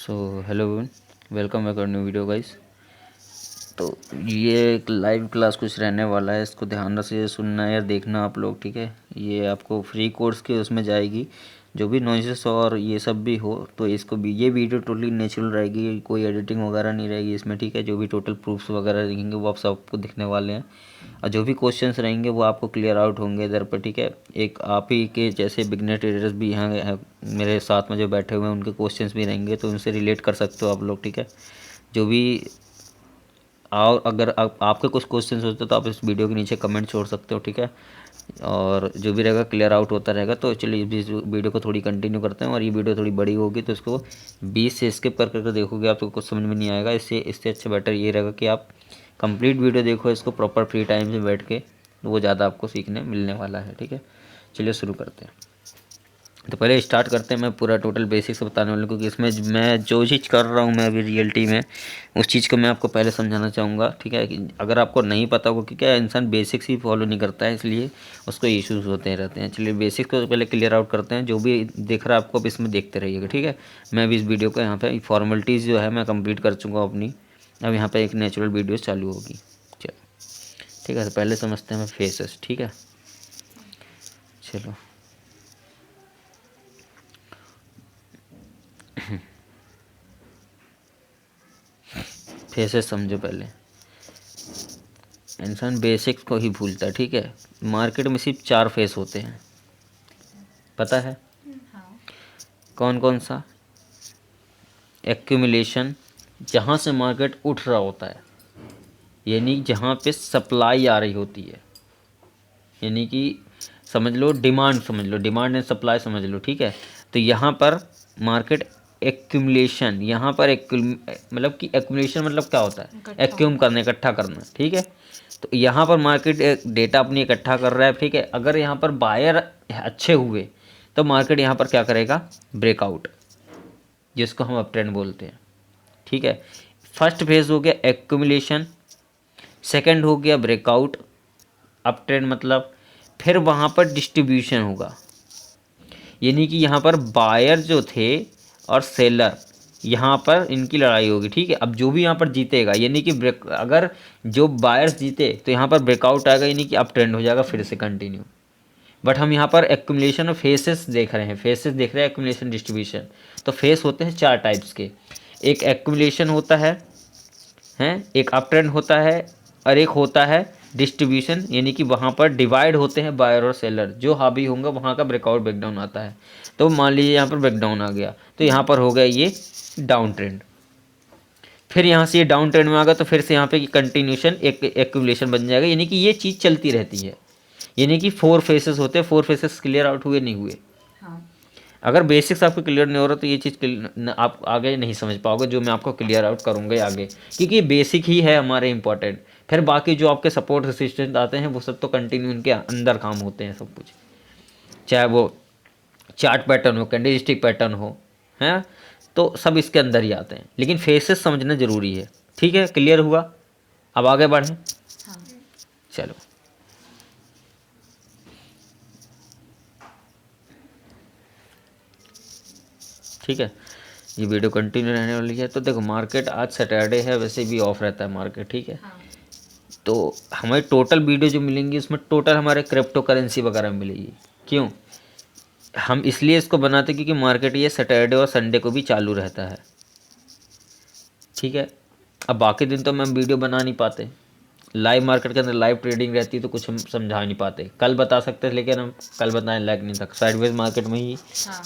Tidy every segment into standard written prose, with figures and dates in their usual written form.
So hello welcome back new video guys. तो ये एक लाइव क्लास कुछ रहने वाला है, इसको ध्यान से सुनना या देखना आप लोग, ठीक है। ये आपको फ्री कोर्स के उसमें जाएगी, जो भी नॉइसेस और ये सब भी हो तो इसको भी, ये वीडियो टोटली नेचुरल रहेगी, कोई एडिटिंग वगैरह नहीं रहेगी इसमें, ठीक है। जो भी टोटल प्रूफ्स वगैरह दिखेंगे वो आप सबको दिखने वाले हैं, और जो भी क्वेश्चंस रहेंगे वो आपको क्लियर आउट होंगे इधर पर, ठीक है। एक आप ही के जैसे बिगनर ट्रेडर्स भी यहाँ मेरे साथ में जो बैठे हुए हैं उनके क्वेश्चंस भी रहेंगे, तो उनसे रिलेट कर सकते हो आप लोग, ठीक है। जो भी और अगर आपके कुछ क्वेश्चंस होते तो आप इस वीडियो के नीचे कमेंट छोड़ सकते हो, ठीक है। और जो भी रहेगा क्लियर आउट होता रहेगा। तो चलिए इस वीडियो को थोड़ी कंटिन्यू करते हैं, और ये वीडियो थोड़ी बड़ी होगी तो इसको 20 से स्किप कर करके देखोगे आप तो कुछ समझ में नहीं आएगा। इससे अच्छा बेटर ये रहेगा कि आप कंप्लीट वीडियो देखो इसको प्रॉपर फ्री टाइम से बैठ के, तो वो ज़्यादा आपको सीखने मिलने वाला है, ठीक है। चलिए शुरू करते हैं। तो पहले स्टार्ट करते हैं, मैं पूरा टोटल बेसिक्स बताने वाला हूँ, क्योंकि इसमें मैं जो चीज़ कर रहा हूँ मैं अभी रियलिटी में उस चीज़ को मैं आपको पहले समझाना चाहूँगा, ठीक है। कि अगर आपको नहीं पता होगा कि क्या इंसान बेसिक्स ही फॉलो नहीं करता है, इसलिए उसको इश्यूज़ होते रहते हैं। चलिए बेसिक्स को पहले क्लियर आउट करते हैं। जो भी दिख रहा है आपको अब इसमें देखते रहिएगा, ठीक है। मैं भी इस वीडियो को यहाँ पर फॉर्मेलिटीज़ जो है मैं कंप्लीट कर चुका हूँ अपनी। अब यहाँ पर एक नेचुरल वीडियो चालू होगी, चलो ठीक है। तो पहले समझते हैं फेसेस, ठीक है। चलो फेसेस समझो पहले। इंसान बेसिक्स को ही भूलता है, ठीक है। मार्केट में सिर्फ 4 फेस होते हैं, पता है? हाँ। कौन कौन सा? एक्यूमुलेशन, जहाँ से मार्केट उठ रहा होता है, यानी जहाँ पे सप्लाई आ रही होती है, यानी कि समझ लो डिमांड, समझ लो डिमांड एंड सप्लाई समझ लो, ठीक है। तो यहाँ पर मार्केट एक्यूमुलेशन, यहाँ पर मतलब कि एक्यूमुलेशन मतलब क्या होता है? एक्यूम करना, इकट्ठा करना, ठीक है। तो यहाँ पर मार्केट डेटा अपनी इकट्ठा कर रहा है, ठीक है। अगर यहाँ पर बायर अच्छे हुए तो मार्केट यहाँ पर क्या करेगा? ब्रेकआउट, जिसको हम अप ट्रेंड बोलते हैं, ठीक है। फर्स्ट फेज हो गया एक्यूमुलेशन, सेकंड हो गया ब्रेकआउट अप ट्रेंड मतलब, फिर वहाँ पर डिस्ट्रीब्यूशन होगा, यानी कि यहाँ पर बायर जो थे और सेलर, यहाँ पर इनकी लड़ाई होगी, ठीक है। अब जो भी यहाँ पर जीतेगा, यानी कि अगर जो बायर्स जीते तो यहाँ पर ब्रेकआउट आएगा, यानी कि अप ट्रेंड हो जाएगा फिर से कंटिन्यू। बट हम यहाँ पर एक्यूमुलेशन और फेसेस देख रहे हैं, फेसेस देख रहे हैं, एक्यूमुलेशन डिस्ट्रीब्यूशन। तो फेस होते हैं 4 टाइप्स के। एक एक्यूमुलेशन होता है, एक अप ट्रेंड होता है, और एक होता है डिस्ट्रीब्यूशन, यानी कि वहाँ पर डिवाइड होते हैं बायर और सेलर, जो हावी होंगे वहाँ का ब्रेकआउट ब्रेकडाउन आता है। तो मान लीजिए यहाँ पर ब्रेकडाउन आ गया तो यहाँ पर हो गया ये डाउन ट्रेंड, फिर यहाँ से ये डाउन ट्रेंड में आ गया तो फिर से यहाँ पे कंटिन्यूशन एक एक्यूमुलेशन बन जाएगा, यानी कि ये चीज़ चलती रहती है। यानी कि 4 फेसेस होते हैं। 4 फेसेस क्लियर आउट हुए नहीं हुए? हाँ। अगर बेसिक्स आपको क्लियर नहीं हो रहा तो ये चीज़ आप आगे नहीं समझ पाओगे, जो मैं आपको क्लियर आउट करूँगा आगे, क्योंकि बेसिक ही है हमारे इंपॉर्टेंट। फिर बाकी जो आपके सपोर्ट रेसिस्टेंट आते हैं वो सब तो कंटिन्यू उनके अंदर काम होते हैं सब कुछ, चाहे वो चार्ट पैटर्न हो, कैंडलस्टिक पैटर्न हो, हैं, तो सब इसके अंदर ही आते हैं। लेकिन फेसेस समझना ज़रूरी है, ठीक है। क्लियर हुआ? अब आगे बढ़ें। हाँ। चलो ठीक है, ये वीडियो कंटिन्यू रहने वाली है। तो देखो मार्केट आज सैटरडे है, वैसे भी ऑफ रहता है मार्केट, ठीक है। हाँ। तो हमारी टोटल वीडियो जो मिलेंगी उसमें टोटल हमारे क्रिप्टो करेंसी वगैरह मिलेगी। क्यों हम इसलिए इसको बनाते हैं? क्योंकि मार्केट ये सैटरडे और संडे को भी चालू रहता है, ठीक है। अब बाकी दिन तो हम वीडियो बना नहीं पाते, लाइव मार्केट के अंदर लाइव ट्रेडिंग रहती है तो कुछ हम समझा नहीं पाते। कल बता सकते हैं लेकिन हम कल बताने लायक नहीं था, साइडवेज मार्केट में ही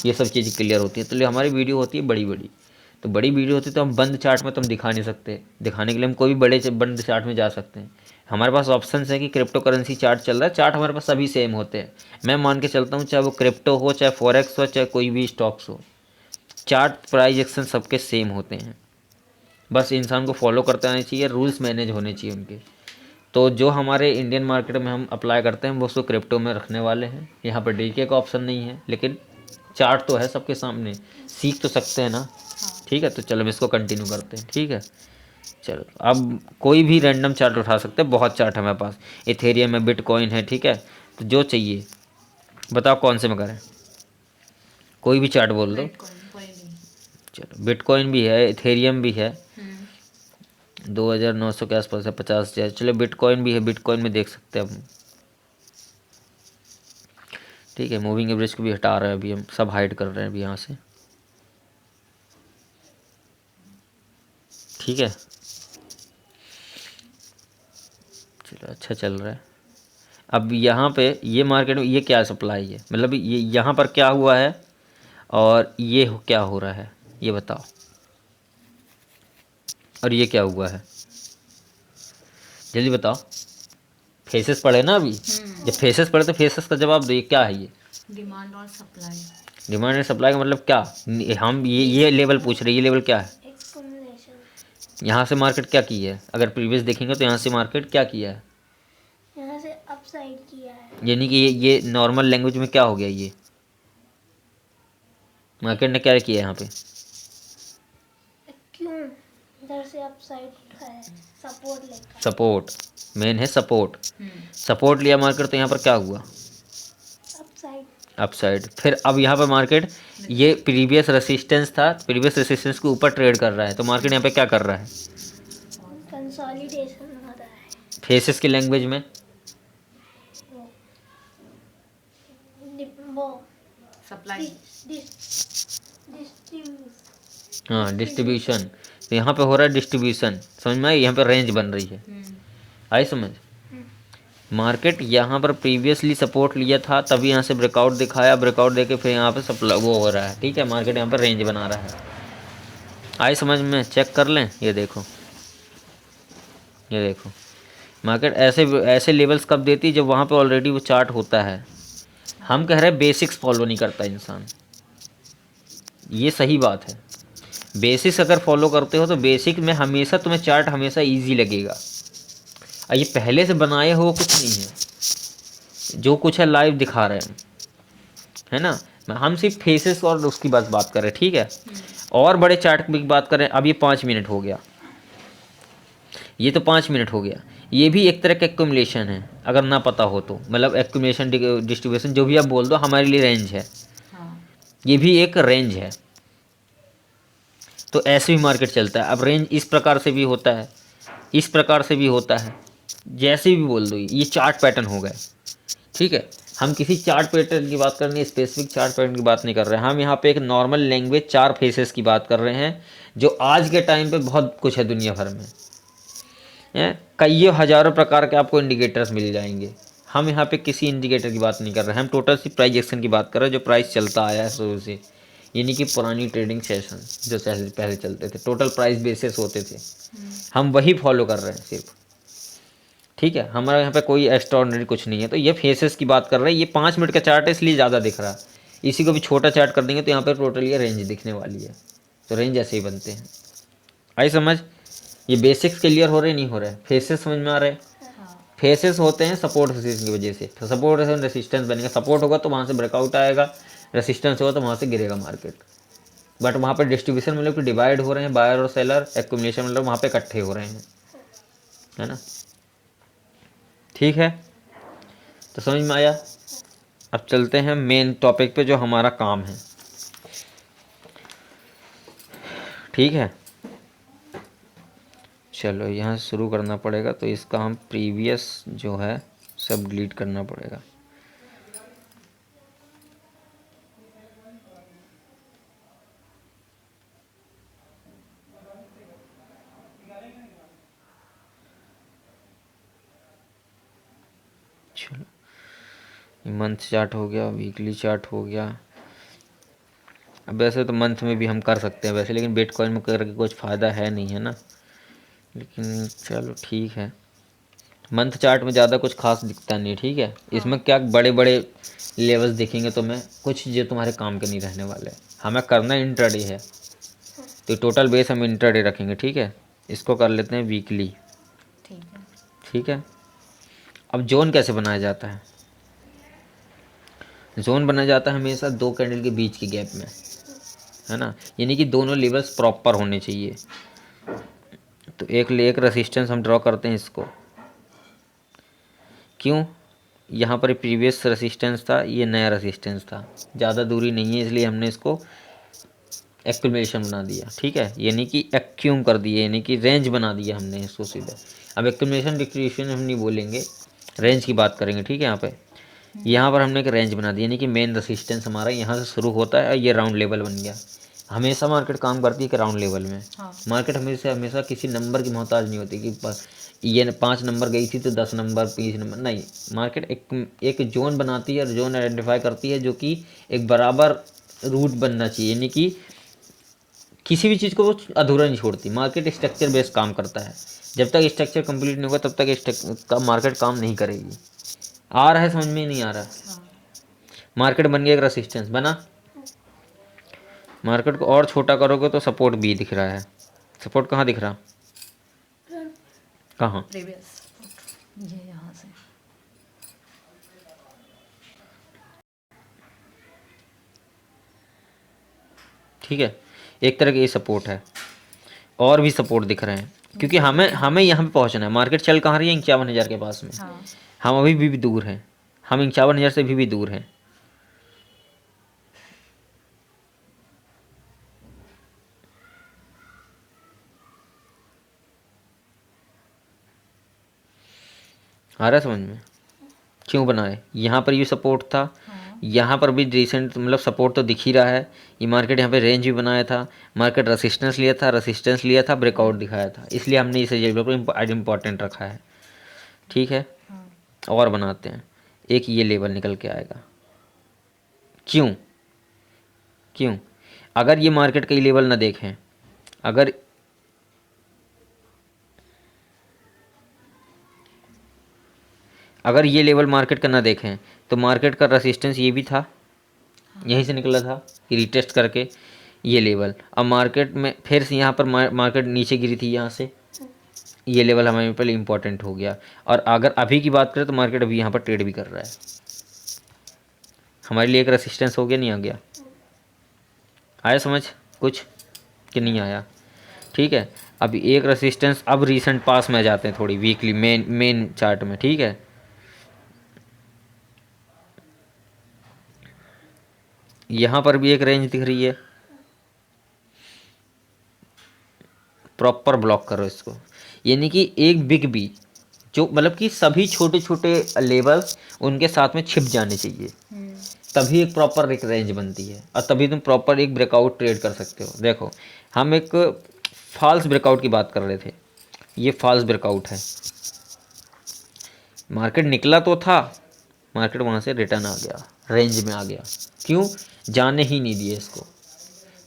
ये सब चीज़ें क्लियर होती है। तो हमारी वीडियो होती है बड़ी बड़ी, तो बड़ी वीडियो होती है तो हम बंद चार्ट में तो हम दिखा नहीं सकते। दिखाने के लिए हम कोई भी बड़े बंद चार्ट में जा सकते हैं। हमारे पास ऑप्शन है कि क्रिप्टो करेंसी चार्ट चल रहा है, चार्ट हमारे पास सभी सेम होते हैं। मैं मान के चलता हूँ चाहे वो क्रिप्टो हो, चाहे फॉरेक्स हो, चाहे कोई भी स्टॉक्स हो, चार्ट प्राइस एक्शन सबके सेम होते हैं। बस इंसान को फॉलो करते आना चाहिए, रूल्स मैनेज होने चाहिए उनके। तो जो हमारे इंडियन मार्केट में हम अप्लाई करते हैं वो उसको क्रिप्टो में रखने वाले हैं। यहाँ पर डीके का ऑप्शन नहीं है, लेकिन चार्ट तो है सबके सामने, सीख तो सकते हैं ना, ठीक है। तो चलो हम इसको कंटिन्यू करते हैं, ठीक है। चलो अब कोई भी रैंडम चार्ट उठा सकते हैं, बहुत चार्ट है हमारे पास। इथेरियम है, बिटकॉइन है, ठीक है। तो जो चाहिए बताओ कौन से में करें, कोई भी चार्ट बोल दो। कोई नहीं। चलो बिटकॉइन भी है, इथेरियम भी है, 2900 के आसपास है, 50,000। चलो बिटकॉइन भी है, बिटकॉइन में देख सकते हैं हम। ठीक है, मूविंग एवरेज को भी हटा रहे हैं अभी हम, सब हाइड कर रहे हैं अभी यहाँ से। ठीक है, चलो अच्छा चल रहा है। अब यहाँ पे ये मार्केट में ये क्या सप्लाई है, मतलब ये यहाँ पर क्या हुआ है और ये क्या हो रहा है, ये बताओ। और ये क्या हुआ है, जल्दी बताओ। फेसेस पढ़े ना अभी, जब फेसेस पढ़े तो फेसेस का जवाब दो, ये क्या है ये। डिमांड और सप्लाई। डिमांड एंड सप्लाई का मतलब क्या, हम ये लेवल पूछ रहे हैं, ये लेवल क्या है। यहाँ से मार्केट क्या की है, अगर प्रीवियस देखेंगे तो यहाँ से मार्केट क्या किया है, यहाँ से अपसाइड किया है। यानी कि ये नॉर्मल लैंग्वेज में क्या हो गया, ये मार्केट ने क्या किया यहाँ पे। क्यों इधर से अपसाइड है, सपोर्ट लेकर। सपोर्ट मेन है, सपोर्ट। सपोर्ट लिया मार्केट तो यहाँ पर क्या हुआ, अपसाइड। अपसाइड। फिर अब यहाँ पर मार्केट ये प्रीवियस रेसिस्टेंस था, प्रीवियस रेसिस्टेंस के ऊपर ट्रेड कर रहा है, तो मार्केट यहाँ पे क्या कर रहा है, कंसोलिडेशन हो रहा है। फेसेस की लैंग्वेज में वो सप्लाई। हाँ डिस्ट्रीब्यूशन, तो यहाँ पे हो रहा है डिस्ट्रीब्यूशन, समझ में आई, यहाँ पे रेंज बन रही है, आई समझ। मार्केट यहाँ पर प्रीवियसली सपोर्ट लिया था, तभी यहाँ से ब्रेकआउट दिखाया, ब्रेकआउट देके फिर यहाँ पे सप्लाई वो हो रहा है। ठीक है, मार्केट यहाँ पर रेंज बना रहा है, आई समझ में। चेक कर लें, ये देखो, ये देखो मार्केट ऐसे ऐसे लेवल्स कब देती, जब वहाँ पे ऑलरेडी वो चार्ट होता है। हम कह रहे हैं बेसिक्स फॉलो नहीं करता इंसान, ये सही बात है। बेसिक्स अगर फॉलो करते हो तो बेसिक में हमेशा तुम्हें चार्ट हमेशा इजी लगेगा। और ये पहले से बनाए हो कुछ नहीं है, जो कुछ है लाइव दिखा रहे हैं, है ना। हम सिर्फ फेसेस और उसकी बात कर रहे हैं, ठीक है। और बड़े चार्ट की बात करें, अब ये 5 मिनट हो गया, ये तो 5 मिनट हो गया, ये भी एक तरह का एक्यूमुलेशन है, अगर ना पता हो तो। मतलब एक्यूमुलेशन डिस्ट्रीब्यूशन जो भी आप बोल दो, हमारे लिए रेंज है, ये भी एक रेंज है। तो ऐसे भी मार्केट चलता है। अब रेंज इस प्रकार से भी होता है, इस प्रकार से भी होता है, जैसे भी बोल दो, ये चार्ट पैटर्न हो गए। ठीक है, हम किसी चार्ट पैटर्न की बात कर रहे हैं, स्पेसिफिक चार्ट पैटर्न की बात नहीं कर रहे हैं, हम यहाँ पे एक नॉर्मल लैंग्वेज 4 फेसेस की बात कर रहे हैं, जो आज के टाइम पे बहुत कुछ है दुनिया भर में, कईयों हज़ारों प्रकार के आपको इंडिकेटर्स मिल जाएंगे। हम यहाँ पे किसी इंडिकेटर की बात नहीं कर रहे हैं, हम टोटल सी प्राइस एक्शन की बात कर रहे हैं, जो प्राइस चलता आया है शुरू से, यानी कि पुरानी ट्रेडिंग सेशन जो पहले चलते थे, टोटल प्राइस बेसिस होते थे, हम वही फॉलो कर रहे हैं सिर्फ। ठीक है, हमारा यहाँ पे कोई एक्स्ट्राऑर्डिनरी कुछ नहीं है। तो ये फेसेस की बात कर रहे हैं, ये 5 मिनट का चार्ट है इसलिए ज़्यादा दिख रहा है। इसी को भी छोटा चार्ट कर देंगे तो यहाँ पर टोटल ये रेंज दिखने वाली है। तो रेंज ऐसे ही बनते हैं, आई समझ। ये बेसिक्स क्लियर हो रहे नहीं हो रहे, फेसेस समझ में आ रहे हैं। फेसेस होते हैं सपोर्ट रेसिस्टेंस की वजह से, तो सपोर्ट रेसिस्टेंस बनेगा, सपोर्ट होगा तो वहाँ से ब्रेकआउट आएगा, रेसिस्टेंस होगा तो वहाँ से गिरेगा मार्केट। बट वहाँ पर डिस्ट्रीब्यूशन मतलब कि डिवाइड हो रहे हैं, बायर और सेलर, एक्यूमुलेशन मतलब वहाँ पे इकट्ठे हो रहे हैं, है ना। ठीक है, तो समझ में आया। अब चलते हैं मेन टॉपिक पे जो हमारा काम है। ठीक है, चलो यहाँ से शुरू करना पड़ेगा, तो इसका हम प्रीवियस जो है सब डिलीट करना पड़ेगा। चलो मंथ चार्ट हो गया, वीकली चार्ट हो गया। अब वैसे तो मंथ में भी हम कर सकते हैं वैसे, लेकिन बिटकॉइन में करके कुछ फ़ायदा है नहीं, है ना। लेकिन चलो ठीक है, मंथ चार्ट में ज़्यादा कुछ खास दिखता नहीं, ठीक है। इसमें क्या बड़े बड़े लेवल्स दिखेंगे तो मैं कुछ जो तुम्हारे काम के नहीं रहने वाले। हमें करना इंट्राडे है, तो टोटल बेस हम इंट्राडे रखेंगे, ठीक है। इसको कर लेते हैं वीकली, ठीक है। अब जोन कैसे बनाया जाता है, जोन बनाया जाता है हमेशा 2 कैंडल के बीच के गैप में, है ना, यानी कि दोनों लेवल्स प्रॉपर होने चाहिए। तो एक रेसिस्टेंस हम ड्रॉ करते हैं इसको, क्यों, यहाँ पर प्रीवियस रेसिस्टेंस था, ये नया रेसिस्टेंस था, ज़्यादा दूरी नहीं है, इसलिए हमने इसको एक्यूमुलेशन बना दिया, ठीक है, यानी कि एक्यूम कर दिए, यानी कि रेंज बना दिया हमने इसको सीधे। अब एक्यूमुलेशन डिक्रीशन हम नहीं बोलेंगे, रेंज की बात करेंगे, ठीक है। यहाँ पर हमने एक रेंज बना दी, यानी कि मेन रेसिस्टेंस हमारा यहाँ से शुरू होता है और ये राउंड लेवल बन गया। हमेशा मार्केट काम करती है कि राउंड लेवल में। हाँ। मार्केट हमेशा किसी नंबर की मोहताज नहीं होती कि ये 5 नंबर गई थी तो 10 नंबर 20 नंबर नहीं। मार्केट एक जोन बनाती है और जोन आइडेंटिफाई करती है जो कि एक बराबर रूट बनना चाहिए, यानी कि किसी भी चीज़ को वो अधूरा नहीं छोड़ती। मार्केट स्ट्रक्चर बेस्ड काम करता है, जब तक स्ट्रक्चर कंप्लीट नहीं होगा तब तक मार्केट काम नहीं करेगी। आ रहा है समझ में? नहीं आ रहा? हाँ। मार्केट बन गया, एक रेसिस्टेंस बना। मार्केट को और छोटा करोगे तो सपोर्ट भी दिख रहा है। सपोर्ट कहाँ दिख रहा? कहाँ? प्रीवियस ये यहाँ से ठीक है, एक तरह का ये सपोर्ट है, और भी सपोर्ट दिख रहे हैं, क्योंकि हमें यहाँ पे पहुँचना है। मार्केट चल कहाँ रही है? 51,000 के पास में। हाँ। हम अभी भी दूर हैं, हम 51,000 से भी दूर हैं। आ रहा है समझ में? क्यों बनाए? यहाँ पर ये सपोर्ट था, हाँ। यहाँ पर भी रिसेंट मतलब सपोर्ट तो दिख ही रहा है। ये मार्केट यहाँ पे रेंज भी बनाया था, मार्केट रेसिस्टेंस लिया था, ब्रेकआउट दिखाया था, इसलिए हमने इसे ये बिल्कुल इम्पॉर्टेंट रखा है, ठीक है। हाँ। और बनाते हैं, एक ये लेवल निकल के आएगा। क्यों? अगर ये मार्केट कई लेवल ना देखें, अगर ये लेवल मार्केट का ना देखें तो मार्केट का रेसिस्टेंस ये भी था, यहीं से निकला था कि रिटेस्ट करके ये लेवल। अब मार्केट में फिर से यहाँ पर मार्केट नीचे गिरी थी, यहाँ से ये लेवल हमारे पहले इंपॉर्टेंट हो गया। और अगर अभी की बात करें तो मार्केट अभी यहाँ पर ट्रेड भी कर रहा है, हमारे लिए एक रेसिस्टेंस हो गया, नहीं आ गया? आया समझ कुछ कि नहीं आया? ठीक है, अभी एक रेसिस्टेंस, अब रीसेंट पास में जाते हैं थोड़ी वीकली मेन चार्ट में, ठीक है। यहाँ पर भी एक रेंज दिख रही है, प्रॉपर ब्लॉक करो इसको, यानी कि एक बिग बी जो मतलब कि सभी छोटे छोटे लेवल्स उनके साथ में छिप जाने चाहिए, तभी एक प्रॉपर एक रेंज बनती है और तभी तुम प्रॉपर एक ब्रेकआउट ट्रेड कर सकते हो। देखो, हम एक फॉल्स ब्रेकआउट की बात कर रहे थे, ये फॉल्स ब्रेकआउट है। मार्केट निकला तो था, मार्केट वहाँ से रिटर्न आ गया, रेंज में आ गया। क्यों? जाने ही नहीं दिए इसको।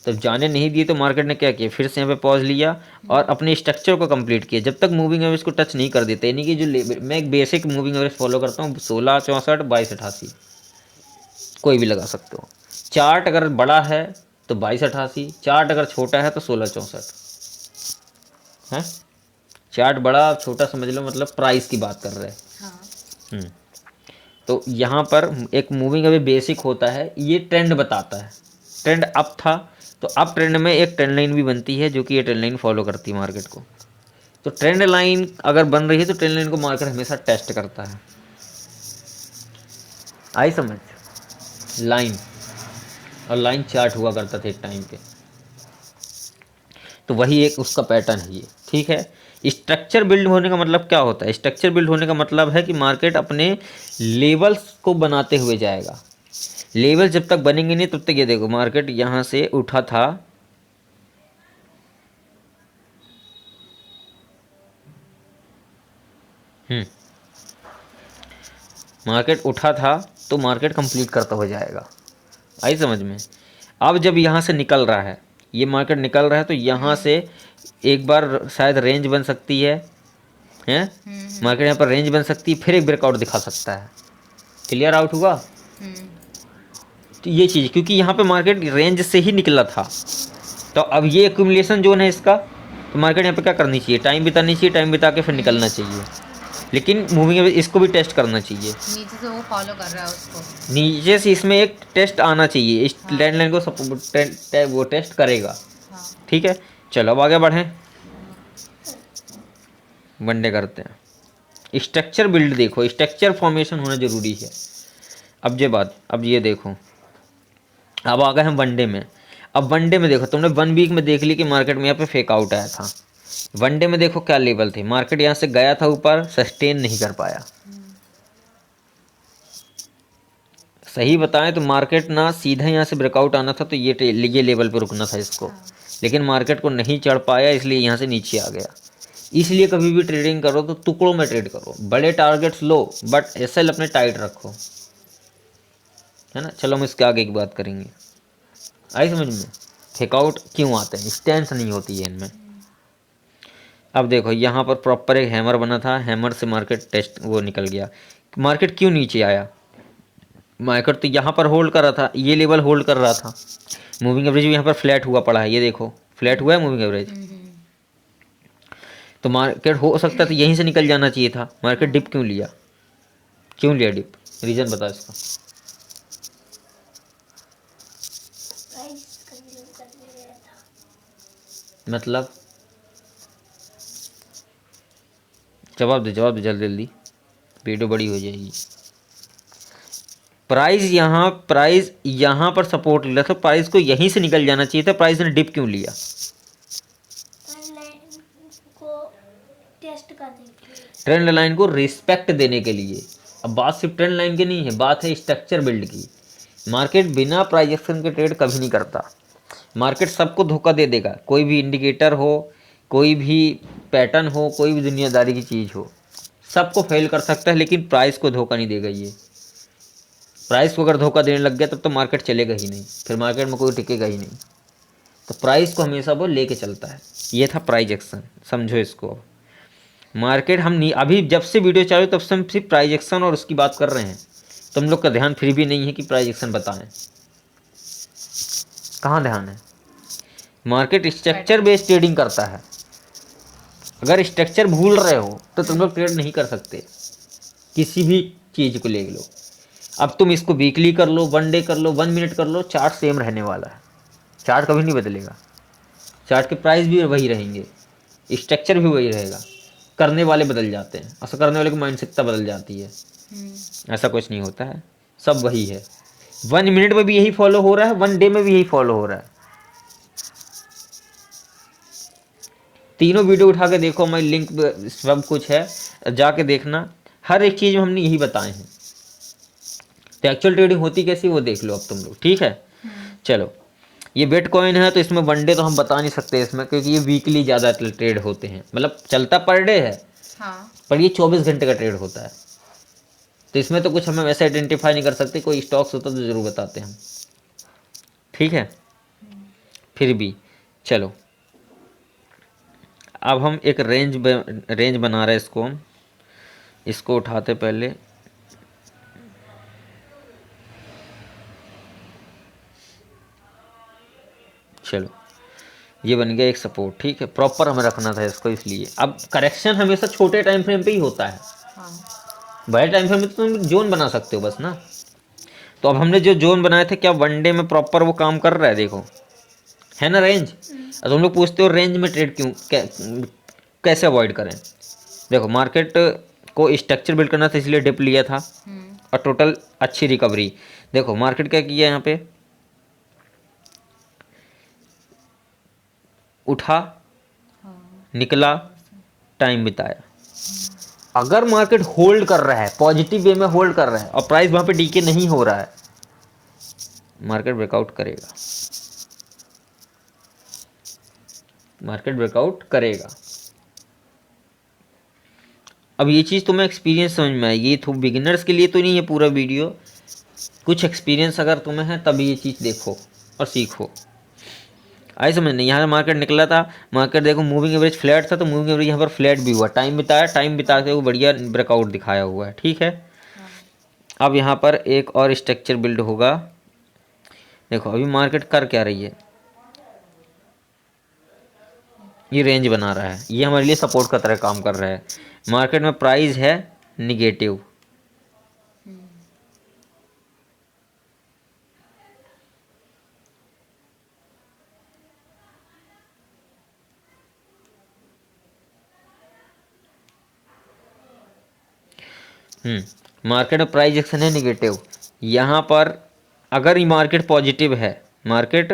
तब जाने नहीं दिए तो मार्केट ने क्या किया, फिर से यहाँ पे पॉज लिया और अपने स्ट्रक्चर को कंप्लीट किया। जब तक मूविंग एवरेज को टच नहीं कर देते, यानी कि जो मैं एक बेसिक मूविंग एवरेज फॉलो करता हूँ, 16, 64, 22, 88, कोई भी लगा सकते हो। चार्ट अगर बड़ा है तो 22, 88, चार्ट अगर छोटा है तो 16, 64 है। चार्ट बड़ा छोटा समझ लो, मतलब प्राइस की बात कर रहे हैं। हाँ। तो यहाँ पर एक मूविंग एवरेज बेसिक होता है, ये ट्रेंड बताता है। ट्रेंड अप था तो अप ट्रेंड में एक ट्रेंड लाइन भी बनती है जो कि ये ट्रेंड लाइन फॉलो करती है मार्केट को। तो ट्रेंड लाइन अगर बन रही है तो ट्रेंड लाइन को मार्केट हमेशा टेस्ट करता है। आई समझ? लाइन और लाइन चार्ट हुआ करता था एक टाइम पे, तो वही एक उसका पैटर्न है ये, ठीक है। स्ट्रक्चर बिल्ड होने का मतलब क्या होता है? स्ट्रक्चर बिल्ड होने का मतलब है कि मार्केट अपने लेवल्स को बनाते हुए जाएगा। लेवल जब तक बनेंगे नहीं तब तक, ये देखो मार्केट यहाँ से उठा था, मार्केट उठा था तो मार्केट कंप्लीट करता हो जाएगा। आई समझ में? अब जब यहाँ से निकल रहा है, ये मार्केट निकल रहा है, तो यहाँ से एक बार शायद रेंज बन सकती है, हैं? मार्केट यहाँ पर रेंज बन सकती है, फिर एक ब्रेकआउट दिखा सकता है। क्लियर आउट हुआ? तो ये चीज़, क्योंकि यहाँ पे मार्केट रेंज से ही निकला था, तो अब ये एक्यूमुलेशन जोन है इसका, तो मार्केट यहाँ पे क्या करनी चाहिए? टाइम बितानी चाहिए, टाइम बिता के फिर निकलना चाहिए। लेकिन मूविंग इसको भी टेस्ट करना चाहिए, नीचे से वो फॉलो कर रहा है उसको, नीचे से इसमें एक टेस्ट आना चाहिए, इस ट्रेंड लाइन को वो टेस्ट करेगा। हाँ। ठीक है, चलो अब आगे बढ़ें, वनडे करते हैं। स्ट्रक्चर बिल्ड देखो, स्ट्रक्चर फॉर्मेशन होना जरूरी है। अब ये देखो, अब आ गए हम वनडे में। अब वनडे में देखो, तुमने 1 वीक में देख ली कि मार्केट में यहाँ पे फेक आउट आया था। वनडे में देखो क्या लेवल थे, मार्केट यहाँ से गया था ऊपर, सस्टेन नहीं कर पाया। सही बताएं तो मार्केट ना सीधा यहाँ से ब्रेकआउट आना था तो ये लेवल पे रुकना था इसको, लेकिन मार्केट को नहीं चढ़ पाया, इसलिए यहाँ से नीचे आ गया। इसलिए कभी भी ट्रेडिंग करो तो टुकड़ों में ट्रेड करो, बड़े टारगेट्स लो बट एसएल अपने टाइट रखो, है ना। चलो हम इसके आगे की बात करेंगे। आई समझ में, फेकआउट क्यों आते हैं, स्टैंस नहीं होती है इनमें। अब देखो यहाँ पर प्रॉपर एक हैमर बना था, हैमर से मार्केट टेस्ट वो निकल गया। मार्केट क्यों नीचे आया, मार्केट तो यहाँ पर होल्ड कर रहा था, ये लेवल होल्ड कर रहा था। मूविंग एवरेज भी यहाँ पर फ्लैट हुआ पड़ा है, ये देखो फ्लैट हुआ है मूविंग एवरेज। तो मार्केट हो सकता था यहीं से निकल जाना चाहिए था, मार्केट डिप क्यों लिया, क्यों लिया डिप, रीज़न बता इसका। प्राइस कंज्यूम करने गया था। मतलब जवाब दे जल्दी जल्दी, वीडियो बड़ी हो जाएगी। प्राइस यहाँ पर सपोर्ट ले रहा था, प्राइस को यहीं से निकल जाना चाहिए था, प्राइस ने डिप क्यों लिया, ट्रेंड लाइन को टेस्ट करने के लिए। ट्रेंड लाइन को रिस्पेक्ट देने के लिए। अब बात सिर्फ ट्रेंड लाइन की नहीं है, बात है स्ट्रक्चर बिल्ड की। मार्केट बिना प्राइस एक्शन के ट्रेड कभी नहीं करता, मार्केट सबको धोखा दे देगा, कोई भी इंडिकेटर हो, कोई भी पैटर्न हो, कोई भी दुनियादारी की चीज़ हो, सबको फेल कर सकता है, लेकिन प्राइस को धोखा नहीं देगा ये। प्राइस को अगर धोखा देने लग गया तब तो मार्केट चलेगा ही नहीं, फिर मार्केट में कोई टिकेगा ही नहीं। तो प्राइस को हमेशा वो लेके चलता है। ये था प्राइस एक्शन, समझो इसको। अब मार्केट हम नहीं, अभी जब से वीडियो चालू तब से हम सिर्फ प्राइस एक्शन और उसकी बात कर रहे हैं, तुम लोग का ध्यान फिर भी नहीं है कि प्राइस एक्शन बताएं, कहाँ ध्यान है। मार्केट स्ट्रक्चर बेस्ड ट्रेडिंग करता है, अगर स्ट्रक्चर भूल रहे हो तो तुम लोग ट्रेड नहीं कर सकते, किसी भी चीज़ को ले लो। अब तुम इसको वीकली कर लो, 1 डे कर लो, 1 मिनट कर लो, चार्ट सेम रहने वाला है, चार्ट कभी नहीं बदलेगा, चार्ट के प्राइस भी वही रहेंगे, स्ट्रक्चर भी वही रहेगा, करने वाले बदल जाते हैं, ऐसा करने वाले की मानसिकता बदल जाती है, ऐसा कुछ नहीं होता है, सब वही है। 1 मिनट में भी यही फॉलो हो रहा है, 1 डे में भी यही फॉलो हो रहा है। तीनों वीडियो उठा के देखो, हमारी लिंक सब कुछ है, जाके देखना, हर एक चीज़ में हमने यही बताए हैं। तो एक्चुअल ट्रेडिंग होती कैसी वो देख लो अब तुम लोग, ठीक है। चलो, ये बिटकॉइन है तो इसमें 1 डे तो हम बता नहीं सकते इसमें, क्योंकि ये वीकली ज़्यादा ट्रेड होते हैं, मतलब चलता पर डे है, हाँ। पर ये 24 घंटे का ट्रेड होता है, तो इसमें तो कुछ हमें वैसे आइडेंटिफाई नहीं कर सकते, कोई स्टॉक्स होता तो ज़रूर बताते हम, ठीक है। फिर भी चलो, अब हम एक रेंज बना रहे हैं, इसको हम इसको उठाते पहले, चलो ये बन गया एक सपोर्ट, ठीक है, प्रॉपर हमें रखना था इसको, इसलिए अब करेक्शन हमेशा छोटे टाइम फ्रेम पे ही होता है, हाँ। बड़े टाइम फ्रेम में तो तुम जोन बना सकते हो बस ना। तो अब हमने जो जोन बनाए थे, क्या 1 डे में प्रॉपर वो काम कर रहा है, देखो है ना रेंज। अब तुम लोग पूछते हो रेंज में ट्रेड क्यों कैसे अवॉइड करें, देखो मार्केट को स्ट्रक्चर बिल्ड करना था, इसलिए डिप लिया था, और टोटल अच्छी रिकवरी। देखो मार्केट क्या किया, यहाँ पे उठा, निकला, टाइम बिताया। अगर मार्केट होल्ड कर रहा है, पॉजिटिव वे में होल्ड कर रहा है, और प्राइस वहाँ पे डीके नहीं हो रहा है, मार्केट ब्रेकआउट करेगा, मार्केट ब्रेकआउट करेगा। अब ये चीज़ तुम्हें एक्सपीरियंस समझ में आएगी, तो बिगिनर्स के लिए तो नहीं है पूरा वीडियो, कुछ एक्सपीरियंस अगर तुम्हें है तभी ये चीज़ देखो और सीखो। आई समझ नहीं, यहाँ मार्केट निकला था, मार्केट देखो मूविंग एवरेज फ्लैट था, तो मूविंग एवरेज यहाँ पर फ्लैट भी हुआ, टाइम बिताया, टाइम बिताते हुए बढ़िया ब्रेकआउट दिखाया हुआ है, ठीक है। अब यहाँ पर एक और स्ट्रक्चर बिल्ड होगा, देखो अभी मार्केट कर क्या रही है, ये रेंज बना रहा है, ये हमारे लिए सपोर्ट का तरह काम कर रहा है। मार्केट में प्राइस है निगेटिव, मार्केट में प्राइस एक्शन है निगेटिव। यहाँ पर अगर ये मार्केट पॉजिटिव है, मार्केट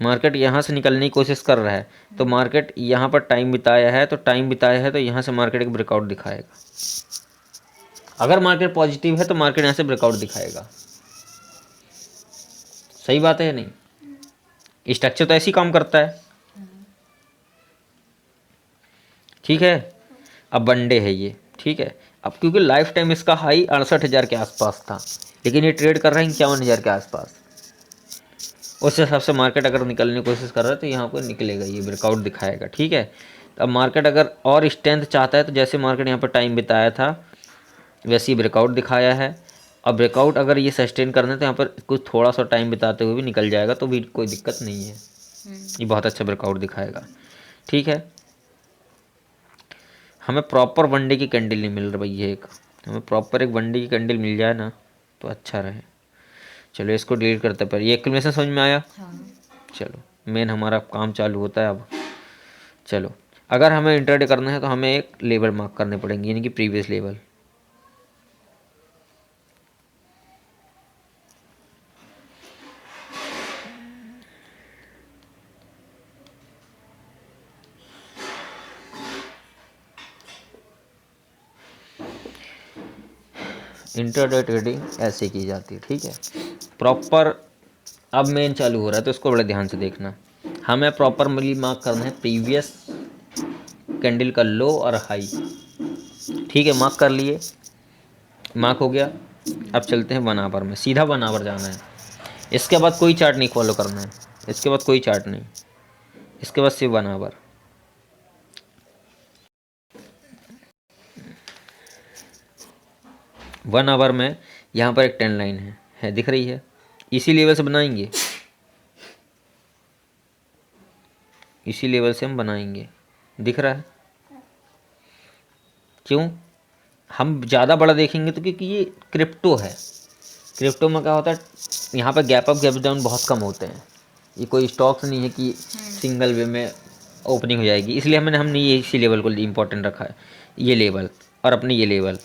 मार्केट यहाँ से निकलने की कोशिश कर रहा है, तो मार्केट यहाँ पर टाइम बिताया है, तो यहाँ से मार्केट एक ब्रेकआउट दिखाएगा। अगर मार्केट पॉजिटिव है तो मार्केट यहाँ से ब्रेकआउट दिखाएगा। सही बात है या नहीं? स्ट्रक्चर तो ऐसे ही काम करता है। ठीक है। अब वनडे है ये, ठीक है। अब क्योंकि लाइफ टाइम इसका हाई 68,000 के आसपास था, लेकिन ये ट्रेड कर रहा है 51,000 के आसपास। उस हिसाब से मार्केट अगर निकलने की कोशिश कर रहा है तो यहाँ पर निकलेगा, ये ब्रेकआउट दिखाएगा। ठीक है। अब मार्केट अगर और स्ट्रेंथ चाहता है तो जैसे मार्केट यहाँ पर टाइम बिताया था वैसे ही ब्रेकआउट दिखाया है। अब ब्रेकआउट अगर ये सस्टेन करना है तो यहाँ पर कुछ थोड़ा सा टाइम बिताते हुए भी निकल जाएगा, तो भी कोई दिक्कत नहीं है। ये बहुत अच्छा ब्रेकआउट दिखाएगा। ठीक है। हमें प्रॉपर वनडे की कैंडल नहीं मिल रही है, हमें प्रॉपर एक वनडे की कैंडल मिल जाए ना तो अच्छा रहे। चलो इसको डिलीट करते पर, ये एक्सप्लेनेशन समझ में आया? हाँ। चलो मेन हमारा काम चालू होता है अब। चलो अगर हमें इंट्राडे करना है तो हमें एक लेवल मार्क करने पड़ेंगे, यानी कि प्रीवियस लेवल। इंट्राडे ट्रेडिंग ऐसे की जाती है। ठीक है। प्रॉपर अब मेन चालू हो रहा है तो इसको बड़े ध्यान से देखना। हमें प्रॉपर मिली मार्क करना है प्रीवियस कैंडल का लो और हाई। ठीक है, मार्क कर लिए, मार्क हो गया। अब चलते हैं 1 आवर में, सीधा 1 आवर जाना है। इसके बाद कोई चार्ट नहीं फॉलो करना है, इसके बाद कोई चार्ट नहीं, इसके बाद सिर्फ 1 आवर। वन आवर में यहाँ पर एक ट्रेंड लाइन है दिख रही है, इसी लेवल से बनाएंगे, इसी लेवल से हम बनाएंगे। दिख रहा है? क्यों? हम ज़्यादा बड़ा देखेंगे तो क्योंकि ये क्रिप्टो है। क्रिप्टो में क्या होता है, यहाँ पर गैप अप गैप डाउन बहुत कम होते हैं। ये कोई स्टॉक्स नहीं है कि सिंगल वे में ओपनिंग हो जाएगी, इसलिए हमने ये इसी लेवल को इम्पोर्टेंट रखा है, ये लेवल और अपने ये लेवल।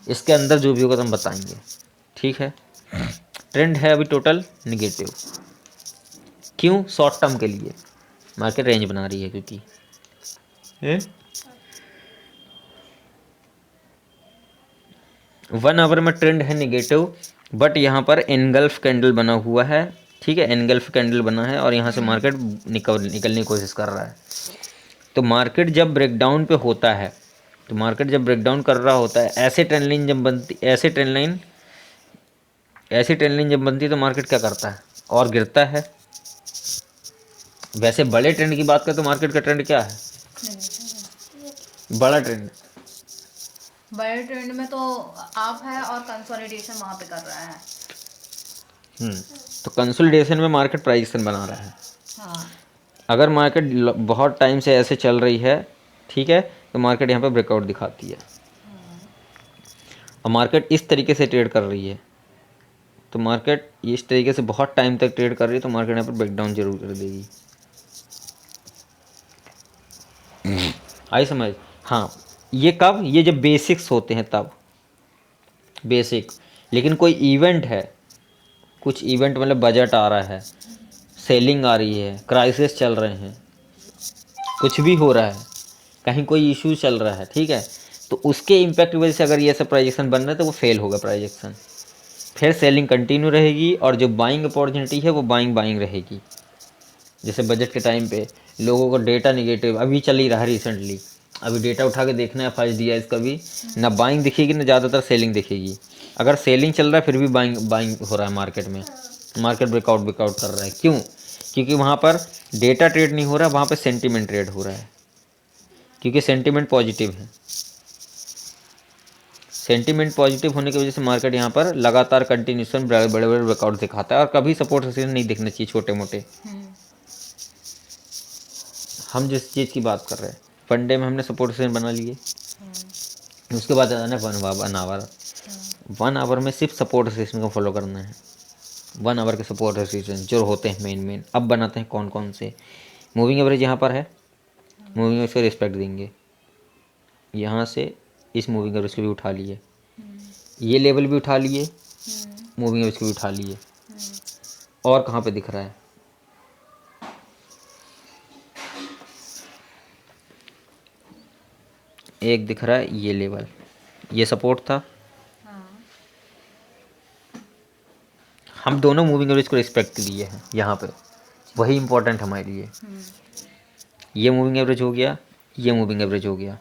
इसके अंदर जो भी होगा तो हम बताएंगे। ठीक है। ट्रेंड है अभी टोटल निगेटिव, क्यों? शॉर्ट टर्म के लिए मार्केट रेंज बना रही है, क्योंकि 1 आवर में ट्रेंड है निगेटिव, बट यहाँ पर एनगल्फ कैंडल बना हुआ है। ठीक है, एनगल्फ कैंडल बना है और यहाँ से मार्केट निकलने की कोशिश कर रहा है। तो मार्केट जब ब्रेकडाउन पे होता है, तो मार्केट जब ब्रेकडाउन कर रहा होता है, ऐसे ट्रेंड लाइन जब बनती है तो मार्केट क्या करता है? और गिरता है। वैसे बड़े ट्रेंड की बात करें तो मार्केट का ट्रेंड क्या है? बड़ा ट्रेंड, बड़े ट्रेंड में तो आप है और कंसोलिडेशन वहाँ पे कर रहा है। तो कंसोलिडेशन में मार्केट प्राइस एक्शन बना रहा है। हाँ। अगर मार्केट बहुत टाइम से ऐसे चल रही है, ठीक है, तो मार्केट यहाँ पे ब्रेकआउट दिखाती है। और मार्केट इस तरीके से ट्रेड कर रही है, तो मार्केट इस तरीके से बहुत टाइम तक ट्रेड कर रही है, तो मार्केट यहाँ पर ब्रेकडाउन जरूर कर देगी। आई समझ? हाँ, ये कब? ये जब बेसिक्स होते हैं तब, बेसिक। लेकिन कोई इवेंट है, कुछ इवेंट मतलब बजट आ रहा है, सेलिंग आ रही है, क्राइसिस चल रहे हैं, कुछ भी हो रहा है, कहीं कोई इशू चल रहा है, ठीक है, तो उसके इम्पैक्ट की वजह से अगर ये सब प्राइजेक्शन बन रहा है तो वो फेल होगा प्राइजेक्शन। फिर सेलिंग कंटिन्यू रहेगी और जो बाइंग अपॉर्चुनिटी है वो बाइंग रहेगी। जैसे बजट के टाइम पे लोगों को डेटा निगेटिव अभी चल ही रहा है रिसेंटली, अभी डेटा उठा के देखना है फर्स्ट दिया इसका भी, ना बाइंग दिखेगी ना ज़्यादातर सेलिंग दिखेगी। अगर सेलिंग चल रहा है फिर भी बाइंग हो रहा है मार्केट में, मार्केट ब्रेकआउट कर रहा है। क्यों? क्योंकि वहाँ पर डेटा ट्रेड नहीं हो रहा है, वहाँ पर सेंटीमेंट ट्रेड हो रहा है, क्योंकि सेंटीमेंट पॉजिटिव है। सेंटीमेंट पॉजिटिव होने की वजह से मार्केट यहाँ पर लगातार कंटिन्यूसन बड़े बड़े ब्रेकआउट दिखाता है, और कभी सपोर्ट रेजिस्टेंस नहीं दिखना चाहिए छोटे मोटे। हम जिस चीज़ की बात कर रहे हैं, वनडे में हमने सपोर्ट रेजिस्टेंस बना लिए, उसके बाद आना 1 आवर में सिर्फ सपोर्ट रेजिस्टेंस को फॉलो करना है। 1 आवर के सपोर्ट रेजिस्टेंस जो होते हैं मेन। अब बनाते हैं कौन कौन से। मूविंग एवरेज यहाँ पर है, मूविंग एवरेज को रिस्पेक्ट देंगे। यहाँ से इस मूविंग एवरेज को भी उठा लिए, ये लेवल भी उठा लिए, मूविंग एवरेज को भी उठा लिए। और कहाँ पे दिख रहा है? एक दिख रहा है ये लेवल, ये सपोर्ट था। हाँ हम दोनों मूविंग एवरेज को रिस्पेक्ट दिए हैं यहाँ पे, वही इंपॉर्टेंट हमारे लिए। ये मूविंग एवरेज हो गया, ये मूविंग एवरेज हो गया,